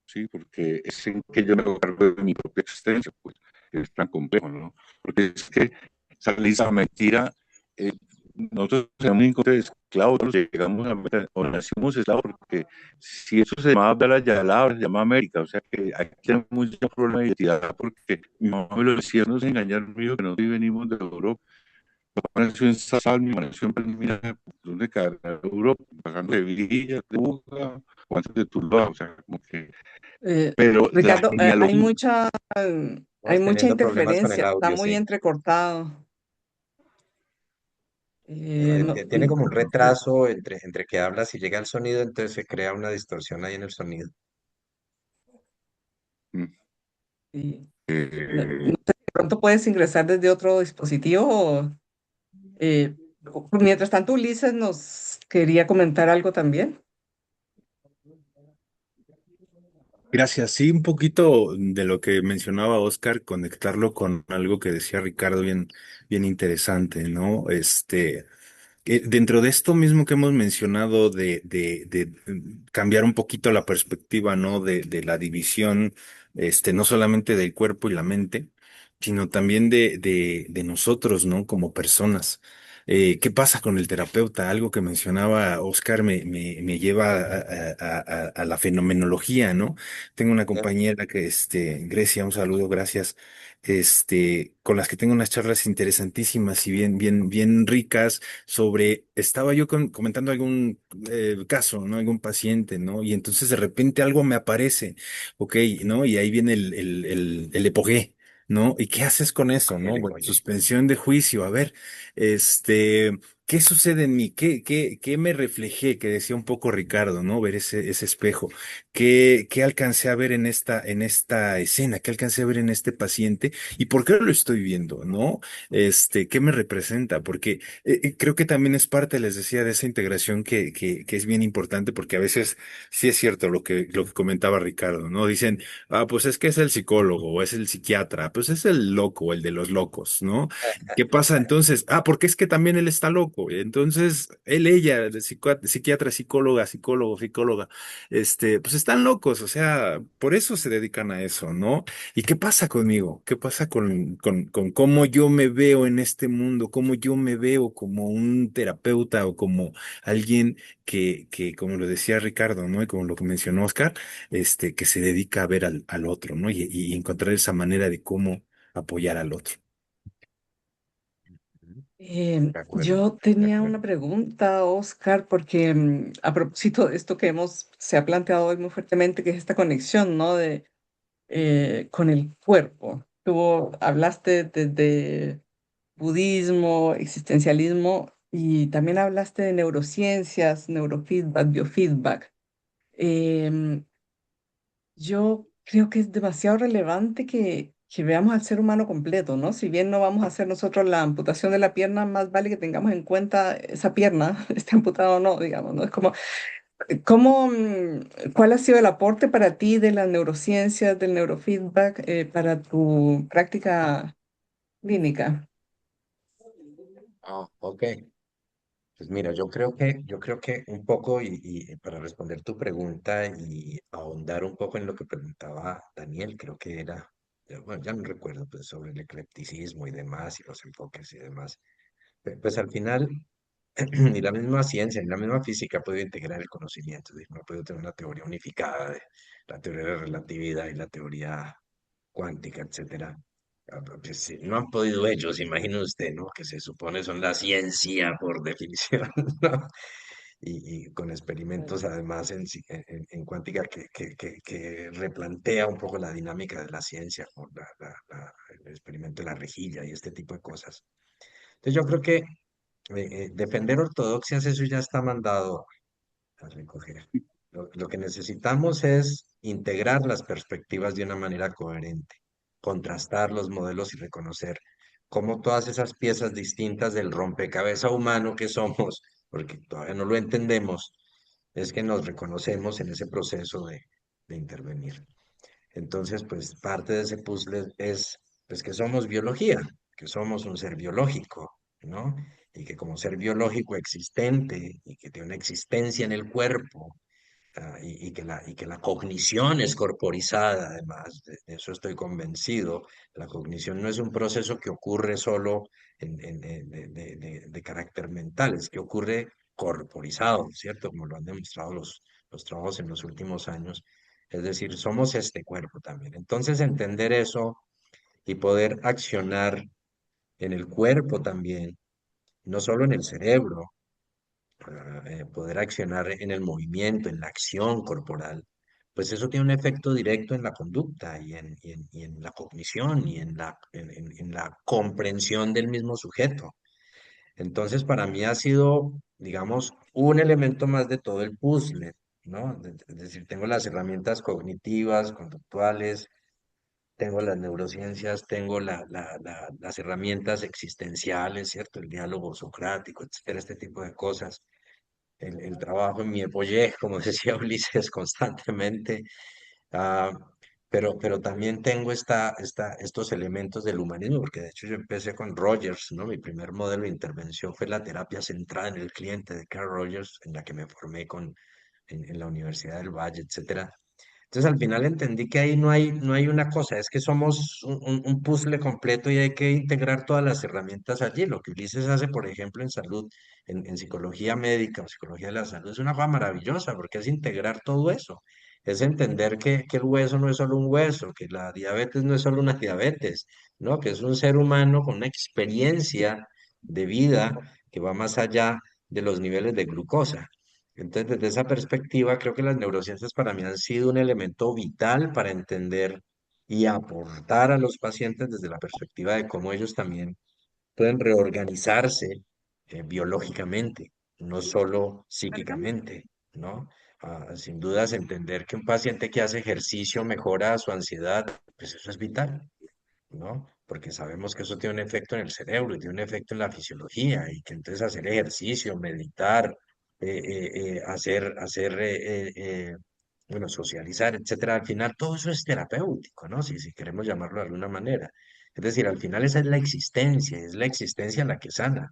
Sí, porque es en que yo me hago cargo de mi propia existencia, pues es tan complejo, ¿no? Porque es que salir a mentira, eh, nosotros somos un de esclavos, todos llegamos a meta, o nacimos esclavos, porque si eso se llamaba Abdala se llama América, o sea que aquí tenemos mucho problema de identidad, porque mi mamá me lo decía, no se engañaron, mío, que nosotros venimos de Europa. Papá nació en Sasal, mi mamá nació en Palmira, donde cada Europa, pasando de Villa, de Buga, o antes de Tuluá, o sea, como que pero la Ricardo, genealogía, hay Estamos mucha teniendo problemas con el interferencia, está audio, muy sí. entrecortado. No, Tiene como un retraso entre que hablas y llega el sonido, entonces se crea una distorsión ahí en el sonido. mm, sí, no eh, sé, de pronto puedes ingresar desde otro dispositivo. Eh, Mientras tanto, Ulises nos quería comentar algo también. Gracias. Sí, un poquito de lo que mencionaba Oscar, conectarlo con algo que decía Ricardo bien interesante, ¿no? Dentro de esto mismo que hemos mencionado de cambiar un poquito la perspectiva, ¿no? De la división, no solamente del cuerpo y la mente, sino también de nosotros, ¿no? Como personas. ¿Qué pasa con el terapeuta? Algo que mencionaba Oscar me lleva a la fenomenología, ¿no? Tengo una compañera que, Grecia, un saludo, gracias, con las que tengo unas charlas interesantísimas y bien ricas sobre, estaba yo comentando algún caso, ¿no? Algún paciente, ¿no? Y entonces de repente algo me aparece, ¿ok? ¿No? Y ahí viene el epogé, ¿no? ¿Y qué haces con eso, El no? Bueno, lenguaje. suspensión de juicio, a ver, este, ¿qué sucede en mí? ¿Qué me reflejé? Que decía un poco Ricardo, ¿no? Ver ese espejo. ¿Qué alcancé a ver en esta escena? ¿Qué alcancé a ver en este paciente? ¿Y por qué lo estoy viendo? ¿No? ¿Qué me representa? Porque creo que también es parte, les decía, de esa integración que es bien importante, porque a veces sí es cierto lo que comentaba Ricardo, ¿no? Dicen, pues es que es el psicólogo o es el psiquiatra, pues es el loco, el de los locos, ¿no? ¿Qué pasa entonces? Porque es que también él está loco. Entonces, ella, de psiquiatra, psicóloga, psicólogo, psicóloga, pues están locos, o sea, por eso se dedican a eso, ¿no? ¿Y qué pasa conmigo? ¿Qué pasa con cómo yo me veo en este mundo? ¿Cómo yo me veo como un terapeuta o como alguien como lo decía Ricardo, ¿no? Y como lo que mencionó Oscar, que se dedica a ver al otro, ¿no? Y encontrar esa manera de cómo apoyar al otro. De acuerdo, Yo de tenía acuerdo. una pregunta, Oscar, porque a propósito de esto que se ha planteado hoy muy fuertemente, que es esta conexión, ¿no? Con el cuerpo. Tú hablaste de budismo, existencialismo y también hablaste de neurociencias, neurofeedback, biofeedback. Em, yo creo que es demasiado relevante que veamos al ser humano completo, ¿no? Si bien no vamos a hacer nosotros la amputación de la pierna, más vale que tengamos en cuenta esa pierna, esté amputada o no, digamos, ¿no? Es como, ¿cuál ha sido el aporte para ti de las neurociencias, del neurofeedback, para tu práctica clínica? Ok. Pues mira, yo creo que un poco, y para responder tu pregunta y ahondar un poco en lo que preguntaba Daniel, creo que era, bueno, ya no recuerdo, pues sobre el eclecticismo y demás, y los enfoques y demás. Pues al final, ni la misma ciencia, ni la misma física puede integrar el conocimiento, es decir, no puede tener una teoría unificada de la teoría de la relatividad y la teoría cuántica, etcétera. Pues, sí, no han podido ellos, imagine usted, ¿no? Que se supone son la ciencia por definición, ¿no? Y con experimentos además en cuántica que replantea un poco la dinámica de la ciencia, como el experimento de la rejilla y este tipo de cosas. Entonces yo creo que defender ortodoxias, eso ya está mandado a recoger. Lo que necesitamos es integrar las perspectivas de una manera coherente, contrastar los modelos y reconocer cómo todas esas piezas distintas del rompecabezas humano que somos, porque todavía no lo entendemos, es que nos reconocemos en ese proceso de intervenir. Entonces, pues parte de ese puzzle es pues que somos biología, que somos un ser biológico, ¿no? Y que como ser biológico existente y que tiene una existencia en el cuerpo, y que la cognición es corporizada, además, de eso estoy convencido. La cognición no es un proceso que ocurre solo de carácter mental, es que ocurre corporizado, ¿cierto? Como lo han demostrado los trabajos en los últimos años. Es decir, somos este cuerpo también. Entonces, entender eso y poder accionar en el cuerpo también, no solo en el cerebro, poder accionar en el movimiento, en la acción corporal, pues eso tiene un efecto directo en la conducta y en la cognición y en la comprensión del mismo sujeto. Entonces, para mí ha sido, digamos, un elemento más de todo el puzzle, ¿no? Es decir, tengo las herramientas cognitivas, conductuales, tengo las neurociencias, tengo las herramientas existenciales, ¿cierto? El diálogo socrático, etcétera, este tipo de cosas, el trabajo en mi epollé, como decía Ulises constantemente, ah, pero también tengo estos elementos del humanismo, porque de hecho yo empecé con Rogers, ¿no? Mi primer modelo de intervención fue la terapia centrada en el cliente de Carl Rogers, en la que me formé en la Universidad del Valle, etcétera. Entonces al final entendí que ahí no hay una cosa, es que somos un puzzle completo y hay que integrar todas las herramientas allí. Lo que Ulises hace, por ejemplo, en salud, en psicología médica o psicología de la salud, es una cosa maravillosa porque es integrar todo eso. Es entender que el hueso no es solo un hueso, que la diabetes no es solo una diabetes, ¿no? Que es un ser humano con una experiencia de vida que va más allá de los niveles de glucosa. Entonces, desde esa perspectiva, creo que las neurociencias para mí han sido un elemento vital para entender y aportar a los pacientes desde la perspectiva de cómo ellos también pueden reorganizarse biológicamente, no solo psíquicamente, ¿no? Sin dudas, entender que un paciente que hace ejercicio mejora su ansiedad, pues eso es vital, ¿no? Porque sabemos que eso tiene un efecto en el cerebro y tiene un efecto en la fisiología y que entonces hacer ejercicio, meditar, bueno, socializar, etcétera, al final todo eso es terapéutico, ¿no? Si queremos llamarlo de alguna manera. Es decir, al final esa es la existencia la que sana,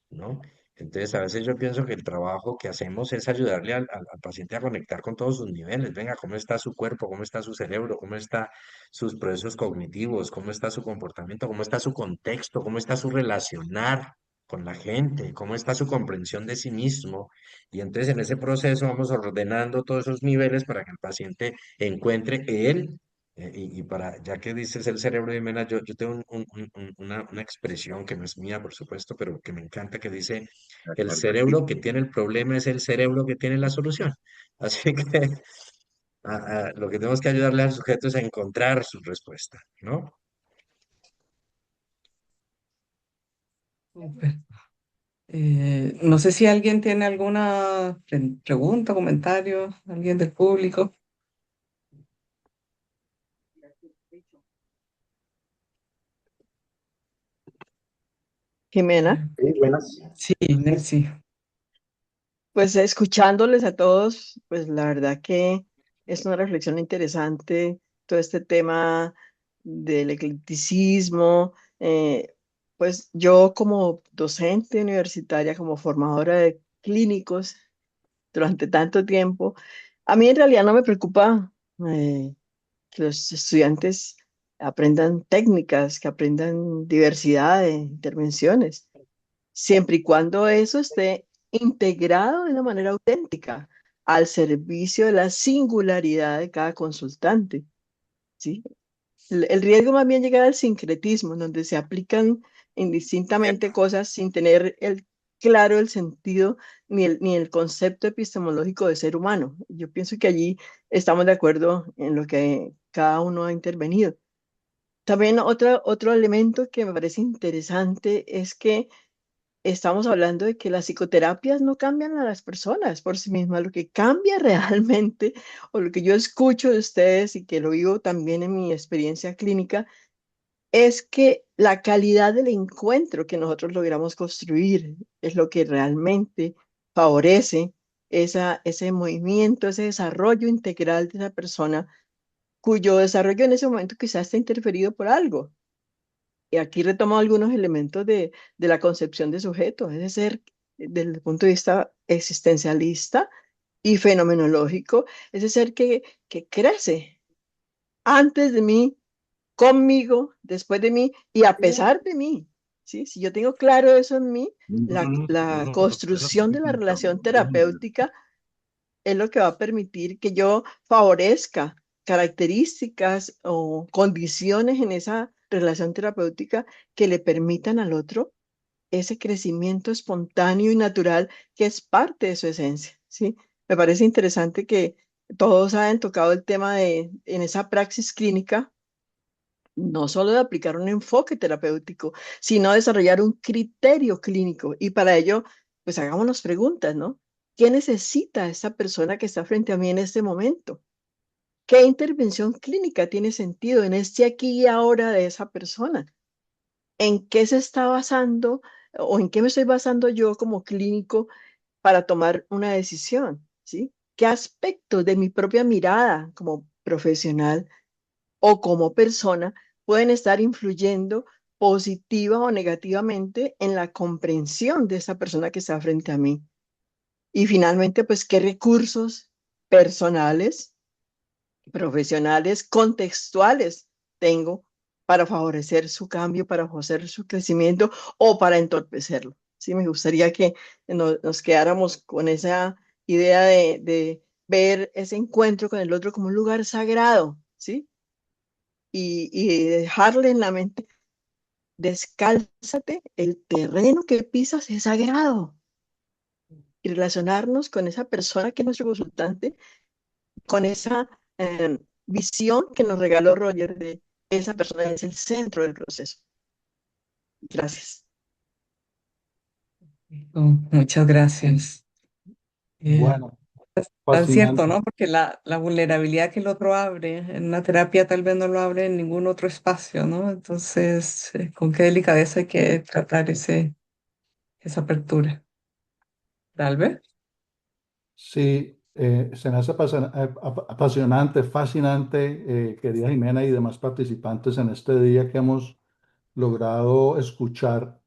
¿no? Entonces, a veces yo pienso que el trabajo que hacemos es ayudarle al paciente a conectar con todos sus niveles. Venga, ¿cómo está su cuerpo? ¿Cómo está su cerebro? ¿Cómo están sus procesos cognitivos? ¿Cómo está su comportamiento? ¿Cómo está su contexto? ¿Cómo está su relacionar con la gente? ¿Cómo está su comprensión de sí mismo? Y entonces en ese proceso vamos ordenando todos esos niveles para que el paciente encuentre él y para, ya que dices el cerebro de Mena, yo tengo una expresión que no es mía, por supuesto, pero que me encanta, que dice, el cerebro que tiene el problema es el cerebro que tiene la solución. Así que lo que tenemos que ayudarle al sujeto es a encontrar su respuesta, ¿no? Súper. No sé si alguien tiene alguna pregunta, comentario, alguien del público. Jimena, Sí, buenas. Sí, Nelcy. pues escuchándoles a todos, pues la verdad que es una reflexión interesante todo este tema del eclecticismo. Pues yo como docente universitaria, como formadora de clínicos durante tanto tiempo, a mí en realidad no me preocupa que los estudiantes aprendan técnicas, que aprendan diversidad de intervenciones, siempre y cuando eso esté integrado de una manera auténtica al servicio de la singularidad de cada consultante, ¿sí? El riesgo más bien llega al sincretismo, en donde se aplican indistintamente cosas sin tener claro el sentido ni el concepto epistemológico de ser humano. Yo pienso que allí estamos de acuerdo en lo que cada uno ha intervenido. También otro elemento que me parece interesante es que estamos hablando de que las psicoterapias no cambian a las personas por sí mismas. Lo que cambia realmente, o lo que yo escucho de ustedes y que lo vivo también en mi experiencia clínica, es que la calidad del encuentro que nosotros logramos construir es lo que realmente favorece ese movimiento, ese desarrollo integral de esa persona, cuyo desarrollo en ese momento quizás está interferido por algo. Y aquí retomo algunos elementos de la concepción de sujeto, es decir, desde el punto de vista existencialista y fenomenológico, ese ser que crece antes de mí, conmigo, después de mí y a pesar de mí. ¿Sí? Si yo tengo claro eso en mí, la construcción de la relación terapéutica es lo que va a permitir que yo favorezca características o condiciones en esa relación terapéutica que le permitan al otro ese crecimiento espontáneo y natural que es parte de su esencia, ¿sí? Me parece interesante que todos hayan tocado el tema en esa praxis clínica, no solo de aplicar un enfoque terapéutico, sino desarrollar un criterio clínico. Y para ello, pues hagámonos preguntas, ¿no? ¿Qué necesita esta persona que está frente a mí en este momento? ¿Qué intervención clínica tiene sentido en este aquí y ahora de esa persona? ¿En qué se está basando o en qué me estoy basando yo como clínico para tomar una decisión? ¿Sí? ¿Qué aspectos de mi propia mirada como profesional o como persona pueden estar influyendo positiva o negativamente en la comprensión de esa persona que está frente a mí? Y finalmente, pues, ¿qué recursos personales, profesionales, contextuales tengo para favorecer su cambio, para favorecer su crecimiento o para entorpecerlo? Sí, me gustaría que nos quedáramos con esa idea de ver ese encuentro con el otro como un lugar sagrado, ¿sí? Y dejarle en la mente, descálzate, el terreno que pisas es sagrado. Y relacionarnos con esa persona que es nuestro consultante, con esa visión que nos regaló Roger de esa persona es el centro del proceso. Gracias. Muchas gracias. Eh, Bueno, Tan cierto, fascinante. ¿no? Porque la vulnerabilidad que el otro abre en una terapia tal vez no lo abre en ningún otro espacio, ¿no? Entonces, con qué delicadeza hay que tratar esa apertura. Tal vez. Sí, se me hace apasionante, fascinante, querida Jimena y demás participantes en este día que hemos logrado escuchar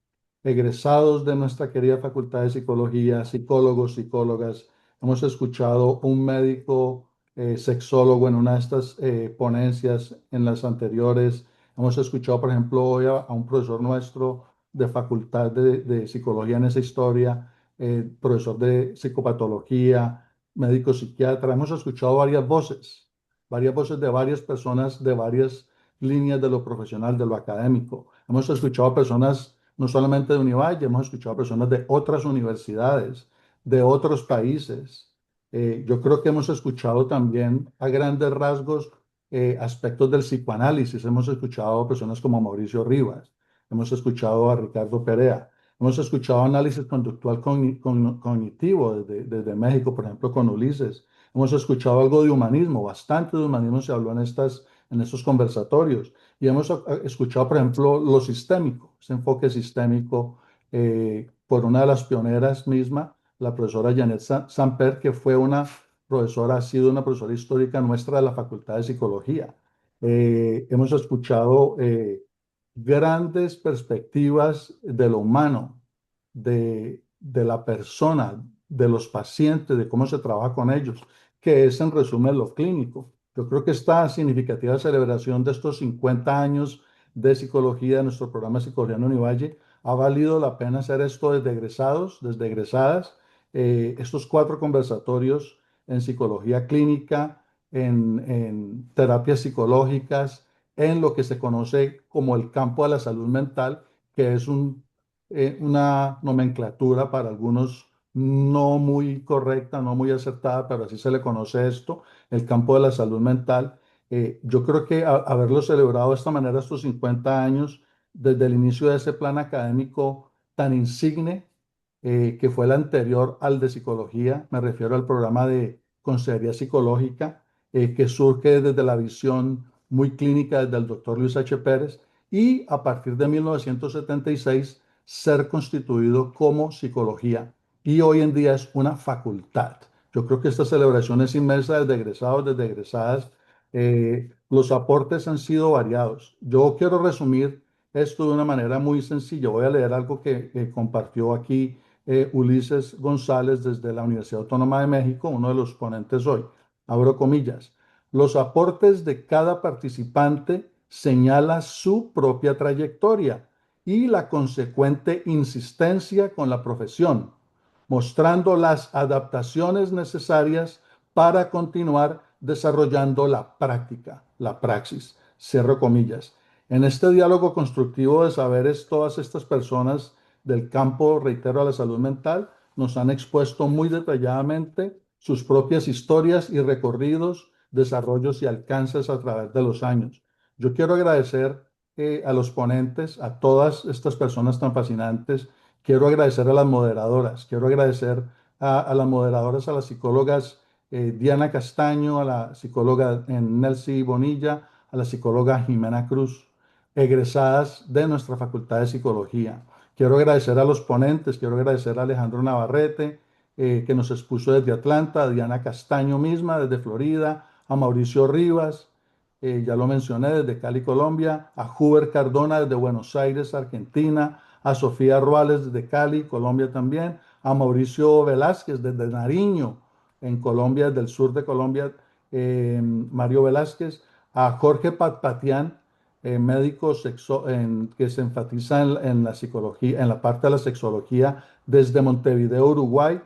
egresados de nuestra querida Facultad de Psicología, psicólogos, psicólogas. Hemos escuchado un médico sexólogo en una de estas ponencias en las anteriores. Hemos escuchado, por ejemplo, hoy a un profesor nuestro de Facultad de Psicología en esa historia, profesor de psicopatología, médico psiquiatra. Hemos escuchado varias voces de varias personas de varias líneas de lo profesional, de lo académico. Hemos escuchado a personas no solamente de Univalle, hemos escuchado a personas de otras universidades, de otros países. Yo creo que hemos escuchado también a grandes rasgos aspectos del psicoanálisis. Hemos escuchado a personas como Mauricio Rivas, hemos escuchado a Ricardo Perea, hemos escuchado análisis conductual cognitivo desde México, por ejemplo, con Ulises. Hemos escuchado algo de humanismo, bastante de humanismo se habló en estos conversatorios. Y hemos escuchado, por ejemplo, lo sistémico, ese enfoque sistémico, por una de las pioneras misma, la profesora Janet Samper, que fue una profesora, ha sido una profesora histórica nuestra de la Facultad de Psicología. Hemos escuchado grandes perspectivas de lo humano, de la persona, de los pacientes, de cómo se trabaja con ellos, que es en resumen lo clínico. Yo creo que esta significativa celebración de estos 50 años de psicología, de nuestro programa de Psicología en Univalle, ha valido la pena hacer esto desde egresados, desde egresadas, estos 4 conversatorios en psicología clínica, en terapias psicológicas, en lo que se conoce como el campo de la salud mental, que es una nomenclatura para algunos no muy correcta, no muy acertada, pero así se le conoce esto, el campo de la salud mental. Yo creo que haberlo celebrado de esta manera estos 50 años, desde el inicio de ese plan académico tan insigne, que fue el anterior al de psicología, me refiero al programa de consejería psicológica, que surge desde la visión muy clínica desde el doctor Luis H. Pérez, y a partir de 1976 ser constituido como psicología. Y hoy en día es una facultad. Yo creo que esta celebración es inmensa desde egresados, desde egresadas. Los aportes han sido variados. Yo quiero resumir esto de una manera muy sencilla. Voy a leer algo que compartió aquí Ulises González desde la Universidad Autónoma de México, uno de los ponentes hoy. Abro comillas. Los aportes de cada participante señala su propia trayectoria y la consecuente insistencia con la profesión, mostrando las adaptaciones necesarias para continuar desarrollando la práctica, la praxis. Cierro comillas. En este diálogo constructivo de saberes, todas estas personas del campo, reitero, a la salud mental, nos han expuesto muy detalladamente sus propias historias y recorridos, desarrollos y alcances a través de los años. Yo quiero agradecer a los ponentes, a todas estas personas tan fascinantes. Quiero agradecer a las moderadoras, quiero agradecer a las moderadoras, a las psicólogas Diana Castaño, a la psicóloga Nelcy Bonilla, a la psicóloga Jimena Cruz, egresadas de nuestra Facultad de Psicología. Quiero agradecer a los ponentes, quiero agradecer a Alejandro Navarrete, que nos expuso desde Atlanta, a Diana Castaño misma desde Florida, a Mauricio Rivas, ya lo mencioné, desde Cali, Colombia, a Huber Cardona desde Buenos Aires, Argentina, a Sofía Ruales desde Cali, Colombia también, a Mauricio Velázquez desde Nariño, en Colombia, desde el sur de Colombia, Mario Velázquez, a Jorge Patpatian, médico que se enfatiza en la psicología, en la parte de la sexología desde Montevideo, Uruguay,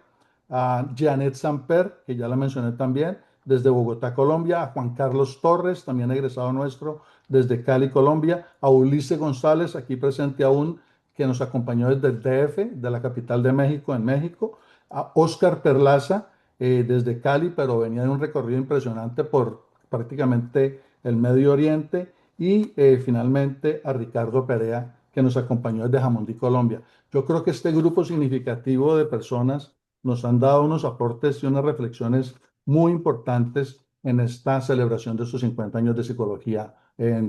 a Janet Samper, que ya la mencioné también, desde Bogotá, Colombia, a Juan Carlos Torres, también egresado nuestro, desde Cali, Colombia, a Ulises González, aquí presente aún, que nos acompañó desde el DF, de la capital de México, en México, a Oscar Perlaza, desde Cali, pero venía de un recorrido impresionante por prácticamente el Medio Oriente, y finalmente a Ricardo Perea, que nos acompañó desde Jamundí, Colombia. Yo creo que este grupo significativo de personas nos han dado unos aportes y unas reflexiones muy importantes en esta celebración de estos 50 años de psicología.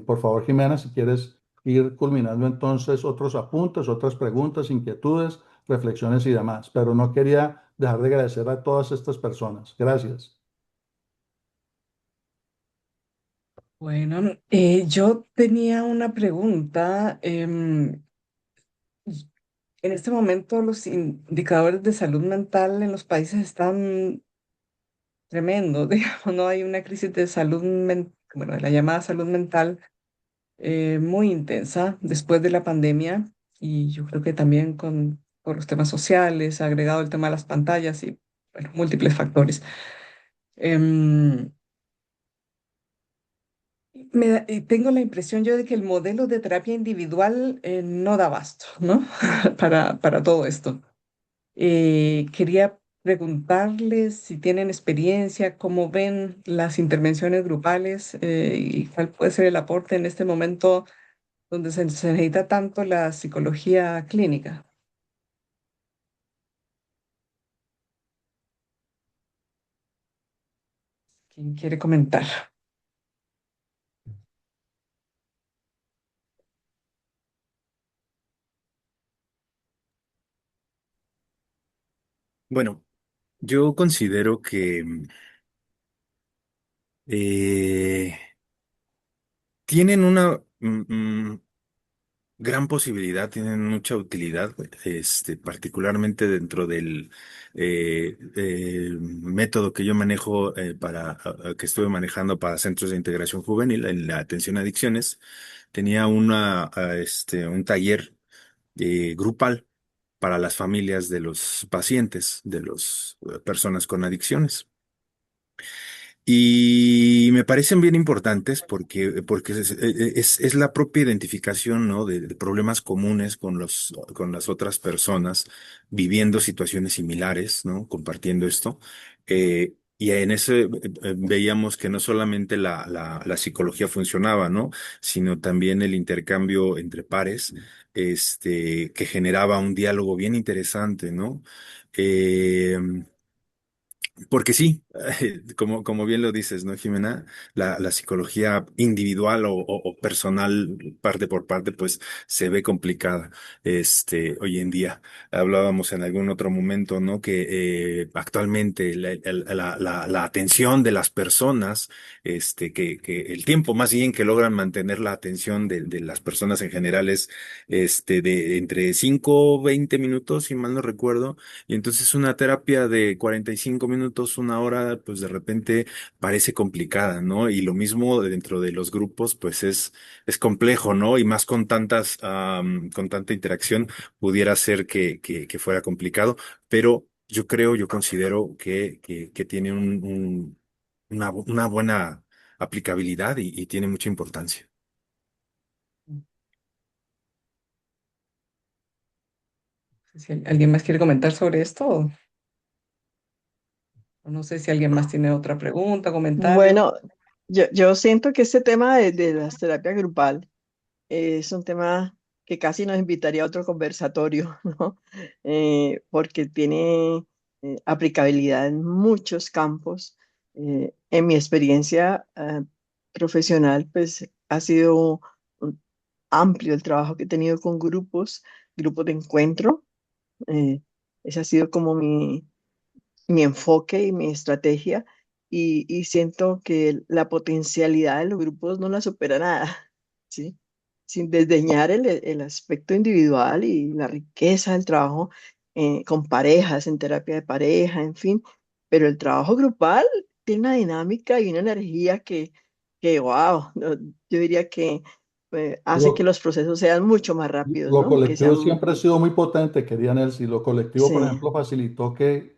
Por favor, Jimena, si quieres ir culminando entonces otros apuntes, otras preguntas, inquietudes, reflexiones y demás, pero no quería dejar de agradecer a todas estas personas. Gracias. Bueno, yo tenía una pregunta. En este momento los indicadores de salud mental en los países están tremendos, digamos, no hay una crisis de salud mental, bueno, de la llamada salud mental muy intensa después de la pandemia y yo creo que también por los temas sociales, agregado el tema de las pantallas y bueno, múltiples factores. Em, y tengo la impresión yo de que el modelo de terapia individual no da abasto, ¿no? Para todo esto. Quería preguntarles si tienen experiencia, cómo ven las intervenciones grupales y cuál puede ser el aporte en este momento donde se necesita tanto la psicología clínica. ¿Quién quiere comentar? Bueno, yo considero que eh, tienen una gran posibilidad, tienen mucha utilidad, particularmente dentro del método que yo manejo que estuve manejando para centros de integración juvenil en la atención a adicciones. Tenía un taller grupal para las familias de los pacientes, de las personas con adicciones. Y me parecen bien importantes porque es la propia identificación, ¿no? De problemas comunes con las otras personas viviendo situaciones similares, ¿no? Compartiendo esto. Y en eso veíamos que no solamente la psicología funcionaba, ¿no? Sino también el intercambio entre pares, que generaba un diálogo bien interesante, ¿no? Eh, Porque sí, como bien lo dices, ¿no, Jimena? La psicología individual o personal, parte por parte, pues se ve complicada, hoy en día. Hablábamos en algún otro momento, ¿no? Que actualmente la atención de las personas, que el tiempo más bien que logran mantener la atención de las personas en general es, de entre 5 o 20 minutos, si mal no recuerdo, y entonces una terapia de 45 minutos, una hora, pues de repente parece complicada, ¿no? Y lo mismo dentro de los grupos, pues es complejo, ¿no? Y más con tanta interacción, pudiera ser que fuera complicado, pero yo considero que tiene una buena aplicabilidad y tiene mucha importancia. Si alguien más quiere comentar sobre esto, o no sé si alguien más tiene otra pregunta, comentario. Bueno, yo siento que este tema de las terapias grupal es un tema que casi nos invitaría a otro conversatorio, ¿no? Porque tiene aplicabilidad en muchos campos. En mi experiencia profesional, pues ha sido un- amplio el trabajo que he tenido con grupos de encuentro. Eh, Ese ha sido como mi enfoque y mi estrategia. Y siento que la potencialidad de los grupos no la supera nada, ¿sí? Sin desdeñar el aspecto individual y la riqueza del trabajo con parejas, en terapia de pareja, en fin, pero el trabajo grupal tiene una dinámica y una energía wow, no, yo diría que hace que Lo, los procesos sean mucho más rápidos, lo ¿no? Que colectivo sean, siempre ha sido muy potente, quería Nelcy. Lo colectivo, por sí. ejemplo, facilitó que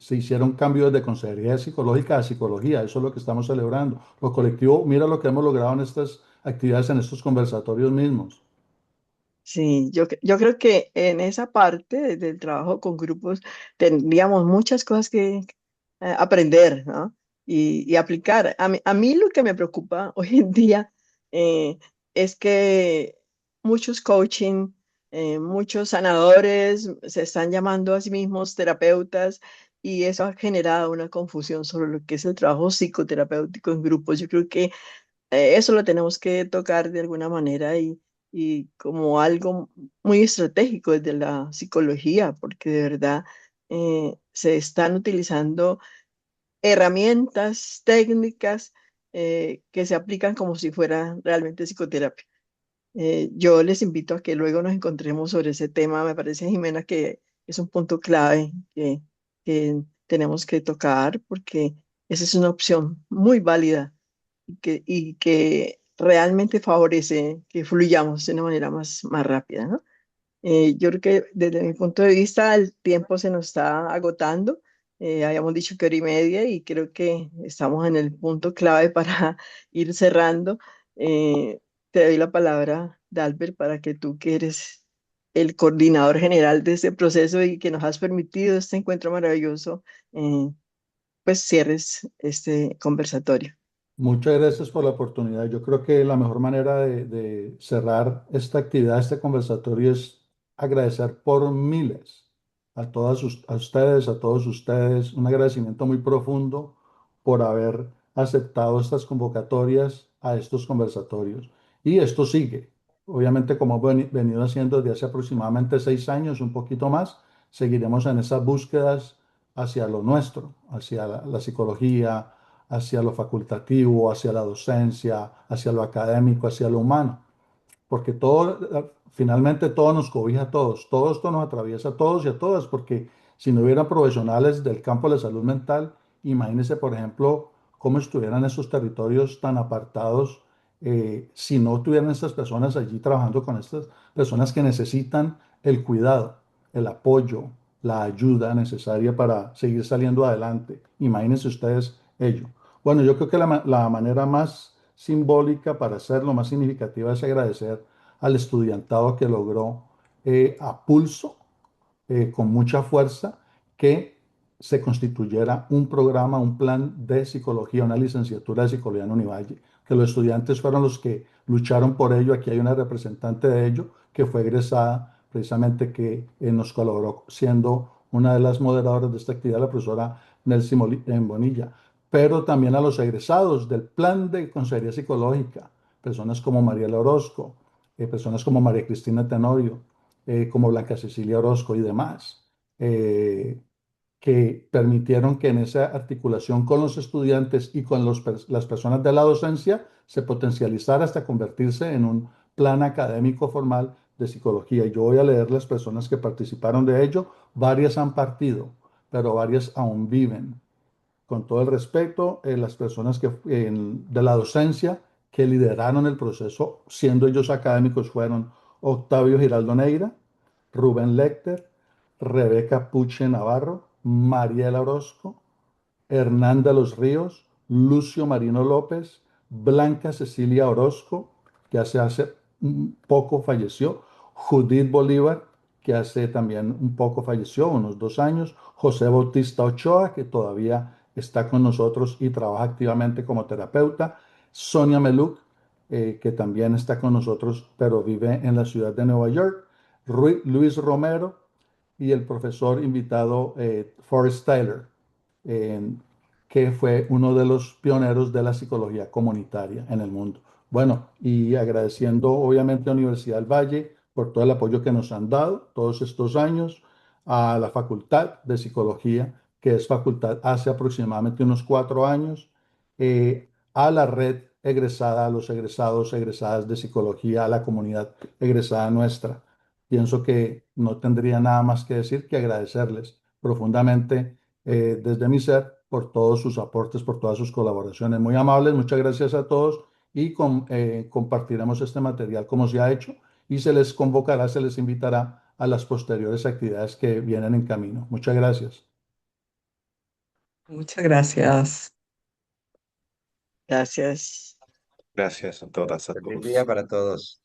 se hicieron cambios de consejería psicológica a psicología. Eso es lo que estamos celebrando. Lo colectivo, mira lo que hemos logrado en estas actividades, en estos conversatorios mismos. Sí, yo creo que en esa parte del trabajo con grupos tendríamos muchas cosas que aprender, ¿no? Y aplicar. A mí lo que me preocupa hoy en día eh, es que muchos coaching, muchos sanadores se están llamando a sí mismos terapeutas y eso ha generado una confusión sobre lo que es el trabajo psicoterapéutico en grupos. Yo creo que eso lo tenemos que tocar de alguna manera y como algo muy estratégico desde la psicología, porque de verdad se están utilizando herramientas técnicas que se aplican como si fuera realmente psicoterapia. Yo les invito a que luego nos encontremos sobre ese tema. Me parece, Jimena, que es un punto clave que tenemos que tocar porque esa es una opción muy válida y que realmente favorece que fluyamos de una manera más rápida, ¿no? Yo creo que desde mi punto de vista el tiempo se nos está agotando. Habíamos dicho que hora y media y creo que estamos en el punto clave para ir cerrando. Eh, Te doy la palabra, Dalbert, para que tú, que eres el coordinador general de este proceso y que nos has permitido este encuentro maravilloso, eh, pues cierres este conversatorio. Muchas gracias por la oportunidad. Yo creo que la mejor manera de cerrar esta actividad, este conversatorio, es agradecer por miles a todos ustedes, un agradecimiento muy profundo por haber aceptado estas convocatorias a estos conversatorios. Y esto sigue. Obviamente, como hemos venido haciendo desde hace aproximadamente 6 años, un poquito más, seguiremos en esas búsquedas hacia lo nuestro, hacia la psicología, hacia lo facultativo, hacia la docencia, hacia lo académico, hacia lo humano, porque todo, finalmente todo nos cobija a todos, todo esto nos atraviesa a todos y a todas, porque si no hubiera profesionales del campo de la salud mental, imagínense, por ejemplo, cómo estuvieran esos territorios tan apartados si no tuvieran estas personas allí trabajando con estas personas que necesitan el cuidado, el apoyo, la ayuda necesaria para seguir saliendo adelante. Imagínense ustedes ello. Bueno, yo creo que la manera más simbólica para hacerlo, más significativa, es agradecer al estudiantado que logró a pulso, con mucha fuerza, que se constituyera un programa, un plan de psicología, una licenciatura de psicología en Univalle, que los estudiantes fueron los que lucharon por ello. Aquí hay una representante de ello que fue egresada precisamente, que nos colaboró siendo una de las moderadoras de esta actividad, la profesora Nelcy Bonilla, pero también a los egresados del plan de consejería psicológica, personas como Mariela Orozco, personas como María Cristina Tenorio, como Blanca Cecilia Orozco y demás, eh, que permitieron que en esa articulación con los estudiantes y con las personas de la docencia se potencializara hasta convertirse en un plan académico formal de psicología. Yo voy a leer las personas que participaron de ello. Varias han partido, pero varias aún viven. Con todo el respeto, las personas de la docencia que lideraron el proceso, siendo ellos académicos, fueron Octavio Giraldo Neira, Rubén Lecter, Rebeca Puche Navarro, Mariela Orozco, Hernán de los Ríos, Lucio Marino López, Blanca Cecilia Orozco, que hace un poco falleció, Judith Bolívar, que hace también un poco falleció, unos 2 años, José Bautista Ochoa, que todavía está con nosotros y trabaja activamente como terapeuta, Sonia Meluc, que también está con nosotros, pero vive en la ciudad de Nueva York, Luis Romero y el profesor invitado Forrest Tyler, eh, que fue uno de los pioneros de la psicología comunitaria en el mundo. Bueno, y agradeciendo obviamente a Universidad del Valle por todo el apoyo que nos han dado todos estos años, a la Facultad de Psicología, que es facultad hace aproximadamente unos 4 años, a la red egresada, a los egresados, egresadas de psicología, a la comunidad egresada nuestra. Pienso que no tendría nada más que decir que agradecerles profundamente, desde mi ser, por todos sus aportes, por todas sus colaboraciones. Muy amables, muchas gracias a todos y compartiremos este material como se ha hecho y se les convocará, se les invitará a las posteriores actividades que vienen en camino. Muchas gracias. Muchas gracias. Gracias. Gracias a todas, a Feliz día todos. para todos.